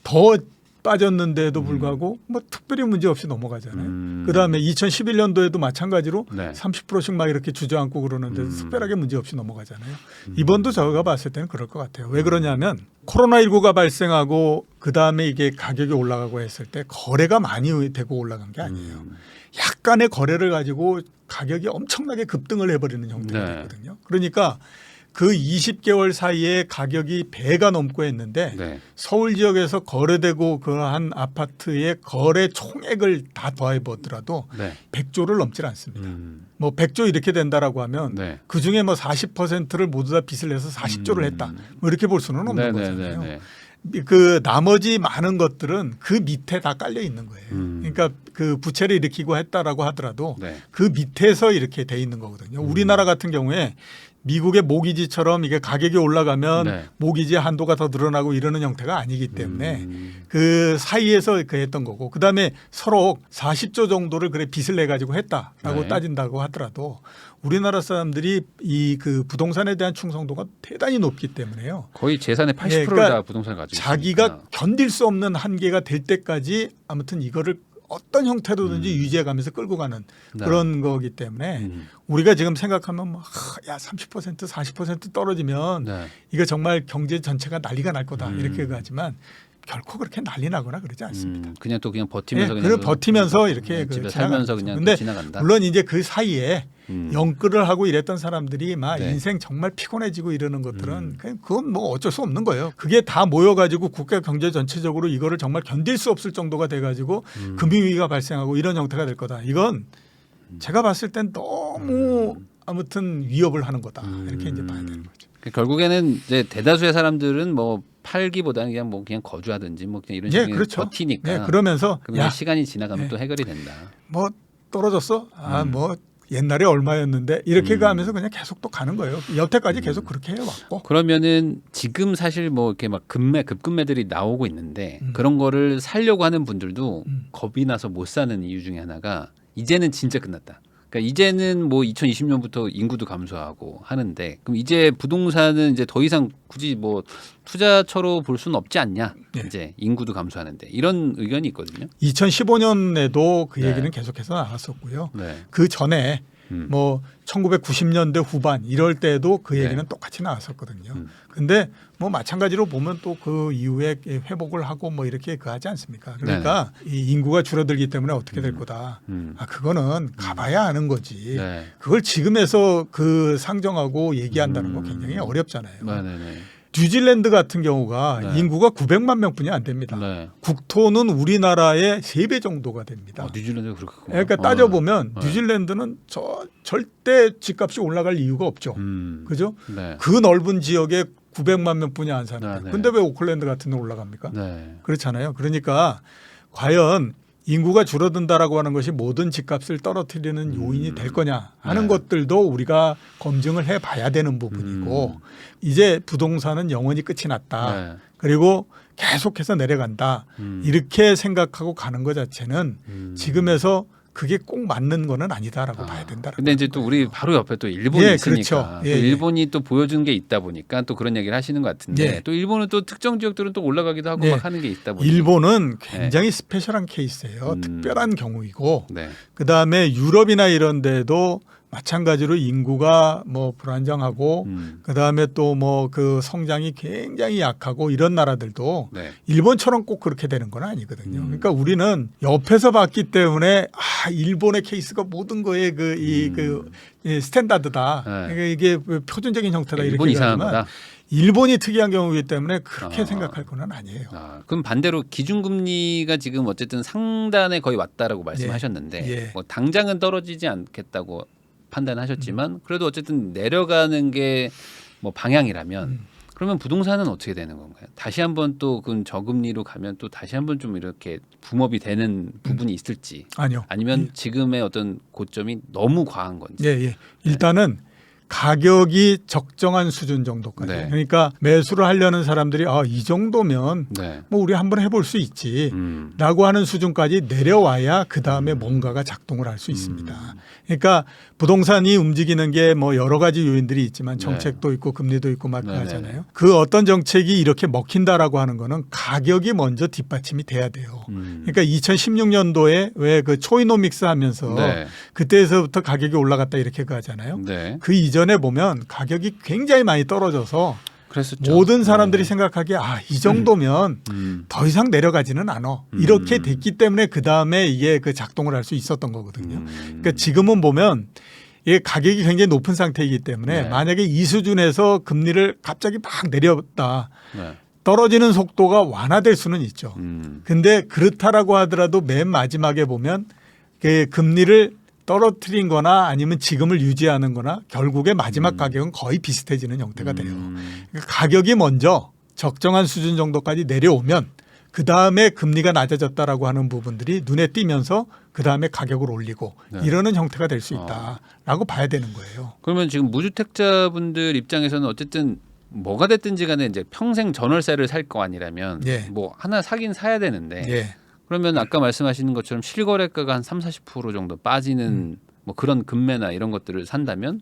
더 빠졌는데도 불구하고 뭐 특별히 문제 없이 넘어가잖아요. 그다음에 2011년도에도 마찬가지로 네. 30%씩 막 이렇게 주저앉고 그러는데 특별하게 문제 없이 넘어가잖아요. 이번도 제가 봤을 때는 그럴 것 같아요. 왜 그러냐면 코로나19가 발생하고 그다음에 이게 가격이 올라가고 했을 때 거래가 많이 되고 올라간 게 아니에요. 약간의 거래를 가지고 가격이 엄청나게 급등을 해버리는 형태가 네. 됐거든요. 그러니까 그 20개월 사이에 가격이 배가 넘고 했는데 네. 서울 지역에서 거래되고 그한 아파트의 거래 총액을 다 더해 보더라도 네. 100조를 넘질 않습니다. 뭐 100조 이렇게 된다라고 하면 네. 그 중에 뭐 40%를 모두 다 빚을 내서 40조를 했다. 뭐 이렇게 볼 수는 없는 거잖아요. 네네네. 그 나머지 많은 것들은 그 밑에 다 깔려 있는 거예요. 그러니까 그 부채를 일으키고 했다라고 하더라도 네. 그 밑에서 이렇게 돼 있는 거거든요. 우리나라 같은 경우에 미국의 모기지처럼 이게 가격이 올라가면 네. 모기지 한도가 더 늘어나고 이러는 형태가 아니기 때문에 그 사이에서 그 했던 거고 그다음에 서로 40조 정도를 그래 빚을 내 가지고 했다라고 네. 따진다고 하더라도 우리나라 사람들이 이 그 부동산에 대한 충성도가 대단히 높기 때문에요. 거의 재산의 80%를 예, 그러니까 다 부동산을 가지고 자기가 있으니까. 견딜 수 없는 한계가 될 때까지 아무튼 이거를 어떤 형태로든지 유지해가면서 끌고 가는 네. 그런 거기 때문에 우리가 지금 생각하면 뭐, 야 30% 40% 떨어지면 네. 이거 정말 경제 전체가 난리가 날 거다 이렇게 가지만 결코 그렇게 난리 나거나 그러지 않습니다. 그냥 또 그냥 버티면서 예, 그냥 그걸 버티면서 이렇게 그 집에 살면서 그냥 근데 또 지나간다. 물론 이제 그 사이에 영끌을 하고 이랬던 사람들이 막 네. 인생 정말 피곤해지고 이러는 것들은 그건 뭐 어쩔 수 없는 거예요. 그게 다 모여가지고 국가 경제 전체적으로 이거를 정말 견딜 수 없을 정도가 돼가지고 금융위기가 발생하고 이런 형태가 될 거다. 이건 제가 봤을 땐 너무 아무튼 위협을 하는 거다. 이렇게 이제 봐야 되는 거죠. 결국에는 이제 대다수의 사람들은 뭐 팔기보다는 그냥 뭐 그냥 거주하든지 뭐 그냥 이런 예, 식으로 그렇죠. 버티니까. 네, 그러면서 그럼 야, 시간이 지나가면 예. 또 해결이 된다. 뭐 떨어졌어? 아, 뭐 옛날에 얼마였는데 이렇게 가면서 그냥 계속 또 가는 거예요. 여태까지 계속 그렇게 해왔고. 그러면은 지금 사실 뭐 이렇게 막 급매들이 나오고 있는데 그런 거를 사려고 하는 분들도 겁이 나서 못 사는 이유 중에 하나가 이제는 진짜 끝났다. 그러니까 이제는 뭐 2020년부터 인구도 감소하고 하는데 그럼 이제 부동산은 이제 더 이상 굳이 뭐 투자처로 볼 수는 없지 않냐? 네. 이제 인구도 감소하는데 이런 의견이 있거든요. 2015년에도 그 네. 얘기는 계속해서 나왔었고요. 네. 그 전에 뭐 1990년대 후반 이럴 때도 그 네. 얘기는 똑같이 나왔었거든요. 근데 뭐 마찬가지로 보면 또 그 이후에 회복을 하고 뭐 이렇게 그 하지 않습니까? 그러니까 이 인구가 줄어들기 때문에 어떻게 될 거다. 아, 그거는 가봐야 아는 거지. 네. 그걸 지금에서 그 상정하고 얘기한다는 거 굉장히 어렵잖아요. 네네네. 뉴질랜드 같은 경우가 네. 인구가 900만 명뿐이 안 됩니다. 네. 국토는 우리나라의 3배 정도가 됩니다. 뉴질랜드가 그렇고. 그러니까 따져보면 네. 뉴질랜드는 절대 집값이 올라갈 이유가 없죠. 그죠? 네. 그 넓은 지역에 900만 명뿐이 안 사는데. 네, 네. 근데 왜 오클랜드 같은 데 올라갑니까? 네. 그렇잖아요. 그러니까 과연 인구가 줄어든다라고 하는 것이 모든 집값을 떨어뜨리는 요인이 될 거냐 하는 네. 것들도 우리가 검증을 해봐야 되는 부분이고 이제 부동산은 영원히 끝이 났다. 네. 그리고 계속해서 내려간다. 이렇게 생각하고 가는 것 자체는 지금에서 그게 꼭 맞는 거는 아니다라고 봐야 된다. 근데 이제 또 우리 바로 옆에 또 일본이 예, 있으니까 그렇죠. 예, 또 예. 일본이 또 보여준 게 있다 보니까 또 그런 얘기를 하시는 것 같은데 예. 또 일본은 또 특정 지역들은 또 올라가기도 하고 예. 막 하는 게 있다 보니 일본은 굉장히 스페셜한 케이스예요. 특별한 경우이고 네. 그다음에 유럽이나 이런 데도 마찬가지로 인구가 뭐 불안정하고 그다음에 또 뭐 그 성장이 굉장히 약하고 이런 나라들도 네. 일본처럼 꼭 그렇게 되는 건 아니거든요. 그러니까 우리는 옆에서 봤기 때문에 아 일본의 케이스가 모든 거에 그 스탠다드다. 네. 그러니까 이게 표준적인 형태다 일본 이렇게 이상한 가지만 거다. 일본이 특이한 경우이기 때문에 그렇게 아. 생각할 건 아니에요. 그럼 반대로 기준금리가 지금 어쨌든 상단에 거의 왔다라고 말씀하셨는데 예. 뭐 당장은 떨어지지 않겠다고 판단하셨지만 그래도 어쨌든 내려가는 게 뭐 방향이라면 그러면 부동산은 어떻게 되는 건가요? 다시 한번 또 그 저금리로 가면 또 다시 한번 좀 이렇게 붐업이 되는 부분이 있을지 아니요. 아니면 지금의 어떤 고점이 너무 과한 건지. 예. 일단은 가격이 적정한 수준 정도까지. 네. 그러니까 매수를 하려는 사람들이 이 정도면 네. 뭐 우리 한번 해볼 수 있지. 라고 하는 수준까지 내려와야 그 다음에 뭔가가 작동을 할 수 있습니다. 그러니까 부동산이 움직이는 게 뭐 여러 가지 요인들이 있지만 정책도 있고 금리도 있고 막 네, 네, 하잖아요. 그 어떤 정책이 이렇게 먹힌다라고 하는 거는 가격이 먼저 뒷받침이 돼야 돼요. 그러니까 2016년도에 왜 그 초이노믹스 하면서 네. 그때에서부터 가격이 올라갔다 이렇게 가잖아요. 네. 그 이전에 보면 가격이 굉장히 많이 떨어져서 그랬었죠. 모든 사람들이 생각하기에 이 정도면 더 이상 내려가지는 않아. 이렇게 됐기 때문에 그 다음에 이게 그 작동을 할 수 있었던 거거든요. 그러니까 지금은 보면 이게 가격이 굉장히 높은 상태이기 때문에 네. 만약에 이 수준에서 금리를 갑자기 막 내렸다. 네. 떨어지는 속도가 완화될 수는 있죠. 근데 그렇다라고 하더라도 맨 마지막에 보면 그 금리를 떨어뜨린 거나 아니면 지금을 유지하는 거나 결국에 마지막 가격은 거의 비슷해지는 형태가 돼요. 그러니까 가격이 먼저 적정한 수준 정도까지 내려오면 그 다음에 금리가 낮아졌다라고 하는 부분들이 눈에 띄면서 그 다음에 가격을 올리고 네. 이러는 형태가 될 수 있다라고 봐야 되는 거예요. 그러면 지금 무주택자분들 입장에서는 어쨌든 뭐가 됐든지 간에 이제 평생 전월세를 살 거 아니라면 예. 뭐 하나 사긴 사야 되는데 예. 그러면 아까 말씀하시는 것처럼 실거래가가 한 30-40% 정도 빠지는 뭐 그런 금매나 이런 것들을 산다면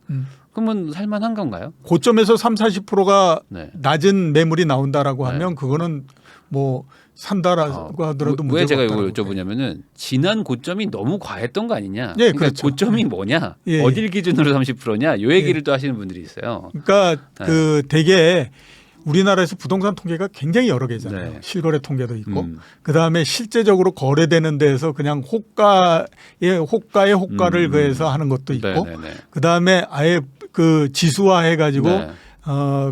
그러면 살만한 건가요? 고점에서 30-40%가 네. 낮은 매물이 나온다라고 네. 하면 그거는 뭐 산다라고 하더라도 왜 제가 이걸 없다라고 여쭤보냐면은 지난 고점이 너무 과했던 거 아니냐? 예, 그러니까 그렇죠. 고점이 뭐냐? 예, 예. 어딜 기준으로 30%냐? 요 얘기를 또 하시는 분들이 있어요. 그러니까 네. 그 되게 우리나라에서 부동산 통계가 굉장히 여러 개잖아요. 네. 실거래 통계도 있고 그다음에 실제적으로 거래되는 데에서 그냥 호가의 호가를 그해서 하는 것도 있고 네네네. 그다음에 아예 그 지수화해 가지고 네.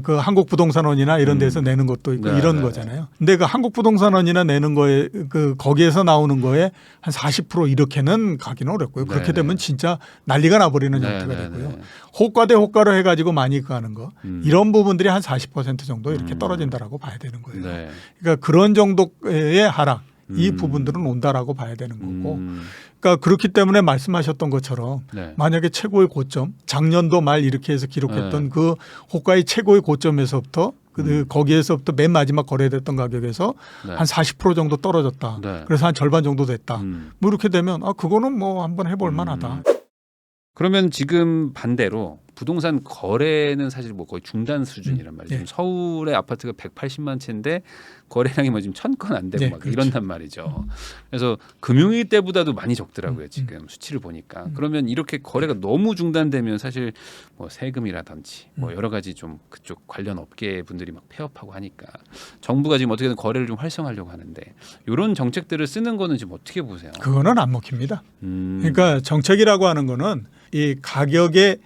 그 한국부동산원이나 이런 데서 내는 것도 있고 네, 이런 네, 거잖아요. 근데 그 한국부동산원이나 내는 거에 그 거기에서 나오는 거에 한 40% 이렇게는 가기는 어렵고요. 그렇게 네, 되면 네. 진짜 난리가 나버리는 네, 형태가 네, 되고요. 네. 호가 대 호가로 해가지고 많이 가는 거 이런 부분들이 한 40% 정도 이렇게 떨어진다라고 봐야 되는 거예요. 네. 그러니까 그런 정도의 하락 이 부분들은 온다라고 봐야 되는 거고. 그러니까 그렇기 때문에 말씀하셨던 것처럼 네. 만약에 최고의 고점 작년도 말 이렇게 해서 기록했던 그 호가의 최고의 고점에서부터 거기에서부터 맨 마지막 거래됐던 가격에서 네. 한 40% 정도 떨어졌다. 네. 그래서 한 절반 정도 됐다. 음. 뭐 이렇게 되면 그거는 뭐 한번 해볼 만하다. 그러면 지금 반대로 부동산 거래는 사실 뭐 거의 중단 수준이란 말이죠. 네. 지금 서울의 아파트가 180만 채인데 거래량이 뭐 지금 1000건 안 되고 네, 막 그렇죠. 이런단 말이죠. 그래서 금융위기 때보다도 많이 적더라고요. 지금 수치를 보니까. 그러면 이렇게 거래가 너무 중단되면 사실 뭐 세금이라든지 뭐 여러 가지 좀 그쪽 관련 업계 분들이 막 폐업하고 하니까 정부가 지금 어떻게든 거래를 좀 활성화하려고 하는데 이런 정책들을 쓰는 거는 지금 어떻게 보세요? 그거는 안 먹힙니다. 그러니까 정책이라고 하는 거는 이 가격의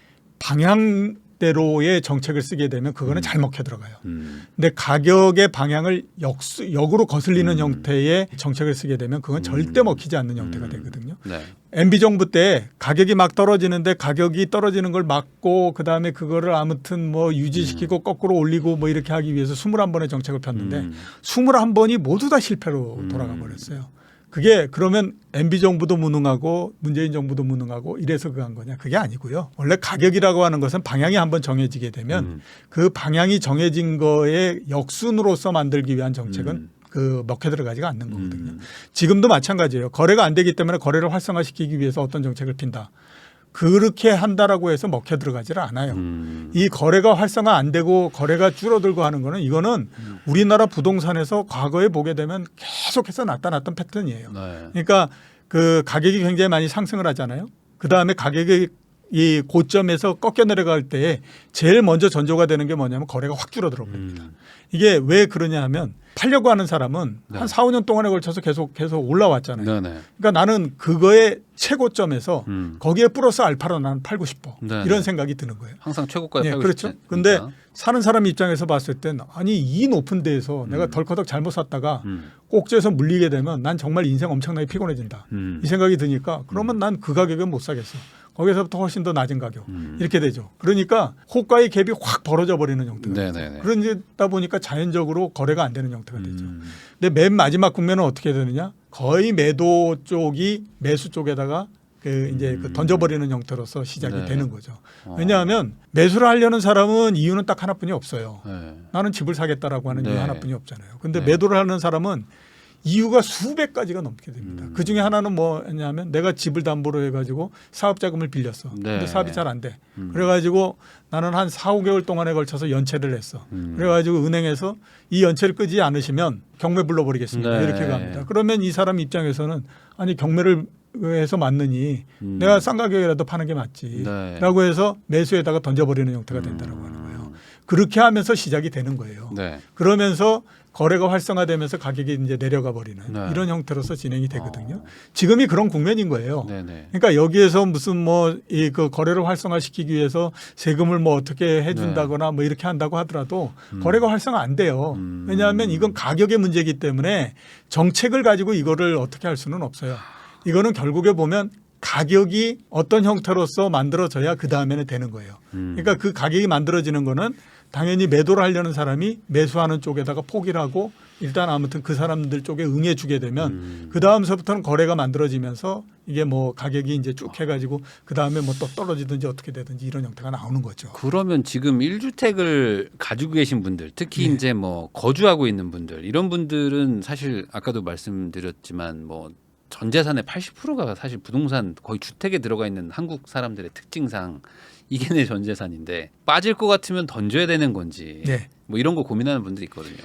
방향대로의 정책을 쓰게 되면 그거는 잘 먹혀 들어가요. 근데 가격의 방향을 역으로 거슬리는 형태의 정책을 쓰게 되면 그건 절대 먹히지 않는 형태가 되거든요. 네. MB 정부 때 가격이 막 떨어지는데 가격이 떨어지는 걸 막고 그다음에 그거를 아무튼 뭐 유지시키고 거꾸로 올리고 뭐 이렇게 하기 위해서 21번의 정책을 폈는데 21번이 모두 다 실패로 돌아가 버렸어요. 그게 그러면 MB 정부도 무능하고 문재인 정부도 무능하고 이래서 그한 거냐? 그게 아니고요. 원래 가격이라고 하는 것은 방향이 한번 정해지게 되면 그 방향이 정해진 거에 역순으로서 만들기 위한 정책은 그 먹혀 들어가지가 않는 거거든요. 지금도 마찬가지예요. 거래가 안 되기 때문에 거래를 활성화시키기 위해서 어떤 정책을 핀다. 그렇게 한다라고 해서 먹혀 들어가지를 않아요. 이 거래가 활성화 안 되고 거래가 줄어들고 하는 거는 이거는 우리나라 부동산에서 과거에 보게 되면 계속해서 나타났던 패턴이에요. 네. 그러니까 그 가격이 굉장히 많이 상승을 하잖아요. 그 다음에 가격이 이 고점에서 꺾여 내려갈 때 제일 먼저 전조가 되는 게 뭐냐면 거래가 확 줄어들어 버립니다. 이게 왜 그러냐 하면 팔려고 하는 사람은 네. 한 4, 5년 동안에 걸쳐서 계속 올라왔잖아요. 네네. 그러니까 나는 그거의 최고점에서 음. 거기에 플러스 알파로 나는 팔고 싶어. 네네. 이런 생각이 드는 거예요. 항상 최고가에 네, 팔고 그렇죠. 싶지. 근데 그러니까. 사는 사람 입장에서 봤을 땐 아니 이 높은 데에서 내가 덜커덕 잘못 샀다가 음. 꼭지에서 물리게 되면 난 정말 인생 엄청나게 피곤해진다. 이 생각이 드니까 그러면 난 그 가격은 못 사겠어. 거기서부터 훨씬 더 낮은 가격 이렇게 되죠. 그러니까 호가의 갭이 확 벌어져 버리는 형태가 되죠. 네네네. 그러다 보니까 자연적으로 거래가 안 되는 형태가 되죠. 근데 맨 마지막 국면은 어떻게 되느냐? 거의 매도 쪽이 매수 쪽에다가 그 이제 그 던져버리는 형태로서 시작이 네. 되는 거죠. 왜냐하면 매수를 하려는 사람은 이유는 딱 하나뿐이 없어요. 네. 나는 집을 사겠다라고 하는 네. 이유 하나뿐이 없잖아요. 근데 네. 매도를 하는 사람은 이유가 수백 가지가 넘게 됩니다. 그 중에 하나는 뭐냐면 내가 집을 담보로 해가지고 사업 자금을 빌렸어. 네. 근데 사업이 잘 안 돼. 그래가지고 나는 한 4, 5개월 동안에 걸쳐서 연체를 했어. 그래가지고 은행에서 이 연체를 끄지 않으시면 경매 불러버리겠습니다. 네. 이렇게 갑니다. 그러면 이 사람 입장에서는 아니 경매를 해서 맞느니 내가 싼 가격이라도 파는 게 맞지. 네. 라고 해서 매수에다가 던져버리는 형태가 된다라고 하는 거예요. 그렇게 하면서 시작이 되는 거예요. 네. 그러면서 거래가 활성화되면서 가격이 이제 내려가 버리는 네. 이런 형태로서 진행이 되거든요. 지금이 그런 국면인 거예요. 네네. 그러니까 여기에서 무슨 뭐 이 그 거래를 활성화시키기 위해서 세금을 뭐 어떻게 해준다거나 뭐 이렇게 한다고 하더라도 거래가 활성화 안 돼요. 왜냐하면 이건 가격의 문제이기 때문에 정책을 가지고 이거를 어떻게 할 수는 없어요. 이거는 결국에 보면 가격이 어떤 형태로서 만들어져야 그 다음에는 되는 거예요. 그러니까 그 가격이 만들어지는 거는 당연히 매도를 하려는 사람이 매수하는 쪽에다가 포기를 하고 일단 아무튼 그 사람들 쪽에 응해주게 되면 그 다음서부터는 거래가 만들어지면서 이게 뭐 가격이 이제 쭉 해가지고 그 다음에 뭐 또 떨어지든지 어떻게 되든지 이런 형태가 나오는 거죠. 그러면 지금 1주택을 가지고 계신 분들, 특히 네. 이제 뭐 거주하고 있는 분들, 이런 분들은 사실 아까도 말씀드렸지만 뭐 전 재산의 80%가 사실 부동산 거의 주택에 들어가 있는 한국 사람들의 특징상 이게 내 전 재산인데 빠질 것 같으면 던져야 되는 건지 네. 뭐 이런 거 고민하는 분들이 있거든요.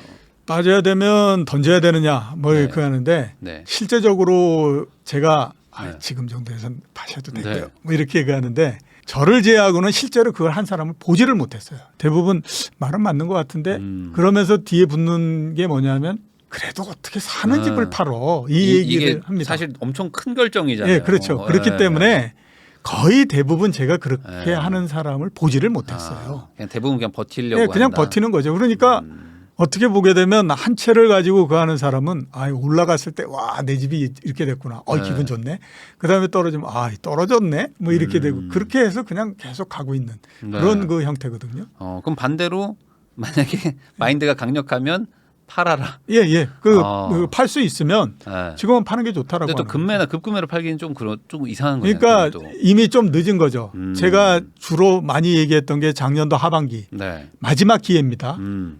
빠져야 되면 던져야 되느냐 뭐 네. 이렇게 하는데 네. 실제적으로 제가 네. 지금 정도에선 파셔도 되고요. 네. 뭐 이렇게 얘기하는데 저를 제외하고는 실제로 그걸 한 사람을 보지를 못했어요. 대부분 말은 맞는 것 같은데 그러면서 뒤에 붙는 게 뭐냐면 그래도 어떻게 사는 집을 팔어 이 얘기를 이게 합니다. 사실 엄청 큰 결정이잖아요. 예, 그렇죠. 그렇기 예. 때문에 거의 대부분 제가 그렇게 예. 하는 사람을 보지를 못했어요. 그냥 대부분 그냥 버티려고 예, 그냥 한다. 버티는 거죠. 그러니까 어떻게 보게 되면 한 채를 가지고 그 하는 사람은 올라갔을 때 와 내 집이 이렇게 됐구나. 네. 기분 좋네. 그다음에 떨어지면 떨어졌네. 뭐 이렇게 되고 그렇게 해서 그냥 계속 가고 있는 네. 그런 그 형태거든요. 그럼 반대로 만약에 마인드가 강력하면 팔아라. 예, 예. 팔 수 있으면 네. 지금은 파는 게 좋다라고. 근데 또 하는 금매나 급금매로 팔기는 좀 이상한 거예요. 그러니까 이미 좀 늦은 거죠. 음. 제가 주로 많이 얘기했던 게 작년도 하반기 네. 마지막 기회입니다.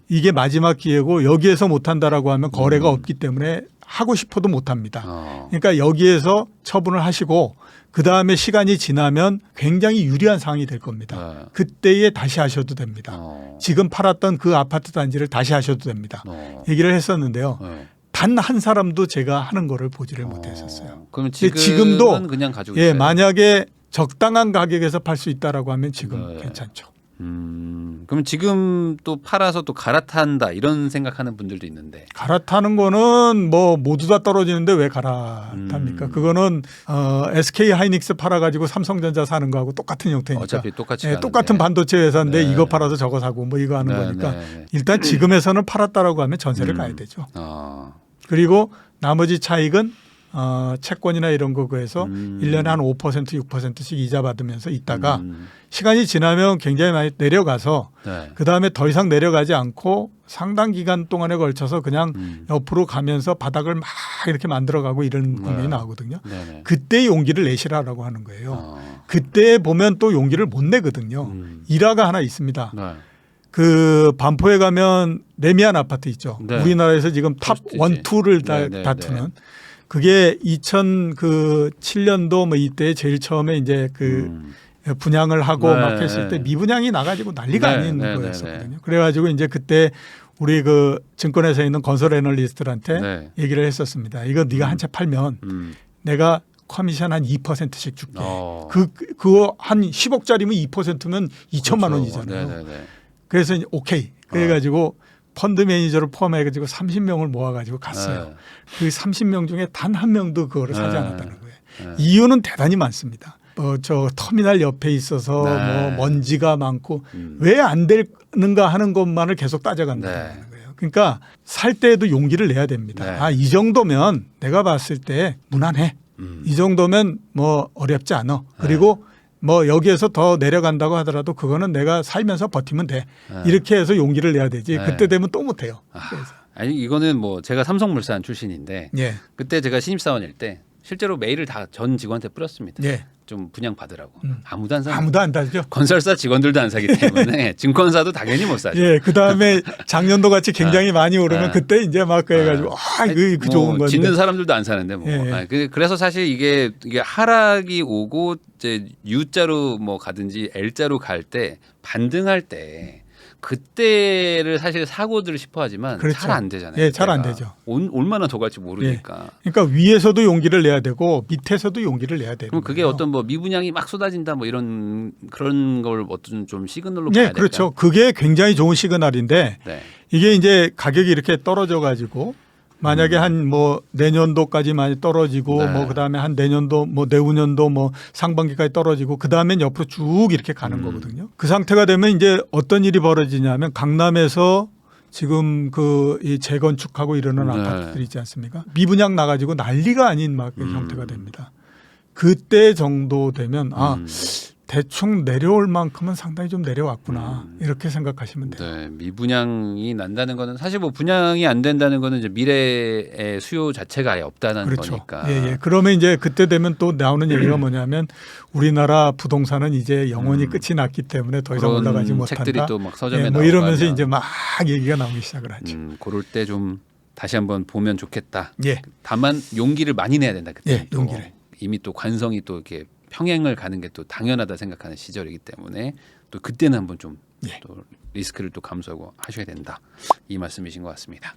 이게 마지막 기회고 여기에서 못한다라고 하면 거래가 없기 때문에 하고 싶어도 못합니다. 그러니까 여기에서 처분을 하시고 그다음에 시간이 지나면 굉장히 유리한 상황이 될 겁니다. 네. 그때에 다시 하셔도 됩니다. 지금 팔았던 그 아파트 단지를 다시 하셔도 됩니다. 얘기를 했었는데요. 네. 단 한 사람도 제가 하는 거를 보지를 못했었어요. 그럼 근데 지금도 그냥 가지고 있어요. 만약에 적당한 가격에서 팔 수 있다라고 하면 지금 네. 괜찮죠. 그럼 지금 또 팔아서 또 갈아탄다 이런 생각하는 분들도 있는데. 갈아타는 거는 뭐 모두 다 떨어지는데 왜 갈아탑니까? 그거는 SK 하이닉스 팔아가지고 삼성전자 사는 거하고 똑같은 형태니까. 어차피 똑같이 예, 똑같은 반도체 회사인데 네. 이거 팔아서 저거 사고 뭐 이거 하는 네, 거니까 네. 일단 지금에서는 팔았다라고 하면 전세를 가야 되죠. 그리고 나머지 차익은 채권이나 이런 거 그해서 1년에 한 5% 6%씩 이자 받으면서 있다가 시간이 지나면 굉장히 많이 내려가서 네. 그다음에 더 이상 내려가지 않고 상당 기간 동안에 걸쳐서 그냥 옆으로 가면서 바닥을 막 이렇게 만들어가고 이런 국면이 나오거든요. 네네. 그때 용기를 내시라라고 하는 거예요. 그때 보면 또 용기를 못 내거든요. 일화가 하나 있습니다. 네. 그 반포에 가면 레미안 아파트 있죠. 네. 우리나라에서 지금 탑 1, 2를 네, 네, 다투는 네. 그게 2007년도 뭐 이때 제일 처음에 이제 분양을 하고 네, 막 했을 때 미분양이 나가지고 난리가 네, 아닌 네, 거였었거든요. 네. 그래가지고 이제 그때 우리 그 증권회사에 있는 건설 애널리스트한테 네. 얘기를 했었습니다. 이거 네가 한 채 팔면 내가 커미션 한 2%씩 줄게. 그거 한 10억짜리면 2%면 2천만 원이잖아요. 네네네. 그래서 이제 오케이. 그래가지고 펀드 매니저를 포함해가지고 30명을 모아가지고 갔어요. 네. 그 30명 중에 단 한 명도 그거를 사지 네. 않았다는 거예요. 네. 이유는 대단히 많습니다. 저 터미널 옆에 있어서 네. 뭐 먼지가 많고 왜 안 되는가 하는 것만을 계속 따져간다는 네. 거예요. 그러니까 살 때에도 용기를 내야 됩니다. 네. 이 정도면 내가 봤을 때 무난해. 이 정도면 뭐 어렵지 않아. 그리고 뭐 여기에서 더 내려간다고 하더라도 그거는 내가 살면서 버티면 돼. 이렇게 해서 용기를 내야 되지. 네. 그때 되면 또 못해요. 그래서. 아니 이거는 뭐 제가 삼성물산 출신인데 예. 그때 제가 신입사원일 때 실제로 메일을 다 전 직원한테 뿌렸습니다. 예. 좀 분양 받으라고. 아무도 안 사. 아무도 안 다죠. 건설사 직원들도 안 사기 때문에 증권사도 당연히 못 사죠. 예, 그 다음에 작년도 같이 굉장히 많이 오르면 아. 그때 이제 막 해가지고 이거 좋은 건데. 짓는 사람들도 안 사는데 뭐. 예. 그래서 사실 이게 하락이 오고 이제 U자로 뭐 가든지 L자로 갈 때 반등할 때 그때를 사실 사고들을 싶어하지만 그렇죠. 잘 안 되잖아요. 예, 잘 안 그때가. 되죠. 얼마나 더 갈지 모르니까. 그러니까 위에서도 용기를 내야 되고 밑에서도 용기를 내야 되는 그럼 그게 거예요. 어떤 뭐 미분양이 막 쏟아진다 뭐 이런 그런 걸 어떤 좀 시그널로 네, 봐야 될까요? 그렇죠. 그게 굉장히 좋은 시그널인데 네. 이게 이제 가격이 이렇게 떨어져 가지고 만약에 한 뭐 내년도까지 많이 떨어지고 네. 뭐 그다음에 한 내년도 뭐 내후년도 뭐 상반기까지 떨어지고 그다음엔 옆으로 쭉 이렇게 가는 거거든요. 그 상태가 되면 이제 어떤 일이 벌어지냐면 강남에서 지금 이 재건축하고 이러는 네. 아파트들 있지 않습니까? 미분양 나가지고 난리가 아닌 막 형태가 됩니다. 그때 정도 되면 대충 내려올 만큼은 상당히 좀 내려왔구나 이렇게 생각하시면 돼요. 네, 미분양이 난다는 거는 사실 뭐 분양이 안 된다는 거는 이제 미래의 수요 자체가 아예 없다는 그렇죠. 거니까. 예, 예. 그러면 이제 그때 되면 또 나오는 얘기가 뭐냐면 우리나라 부동산은 이제 영원히 끝이 났기 때문에 더 이상 그런 올라가지 못한다. 책들이 또 막 서점에 예, 뭐 나오고 이러면서 하면, 이제 막 얘기가 나오기 시작을 하죠. 그럴 때 좀 다시 한번 보면 좋겠다. 예, 다만 용기를 많이 내야 된다 그때. 예, 용기를. 이미 또 관성이 또 이렇게 평행을 가는 게 또 당연하다 생각하는 시절이기 때문에 또 그때는 한번 좀 예. 또 리스크를 또 감수하고 하셔야 된다. 이 말씀이신 것 같습니다.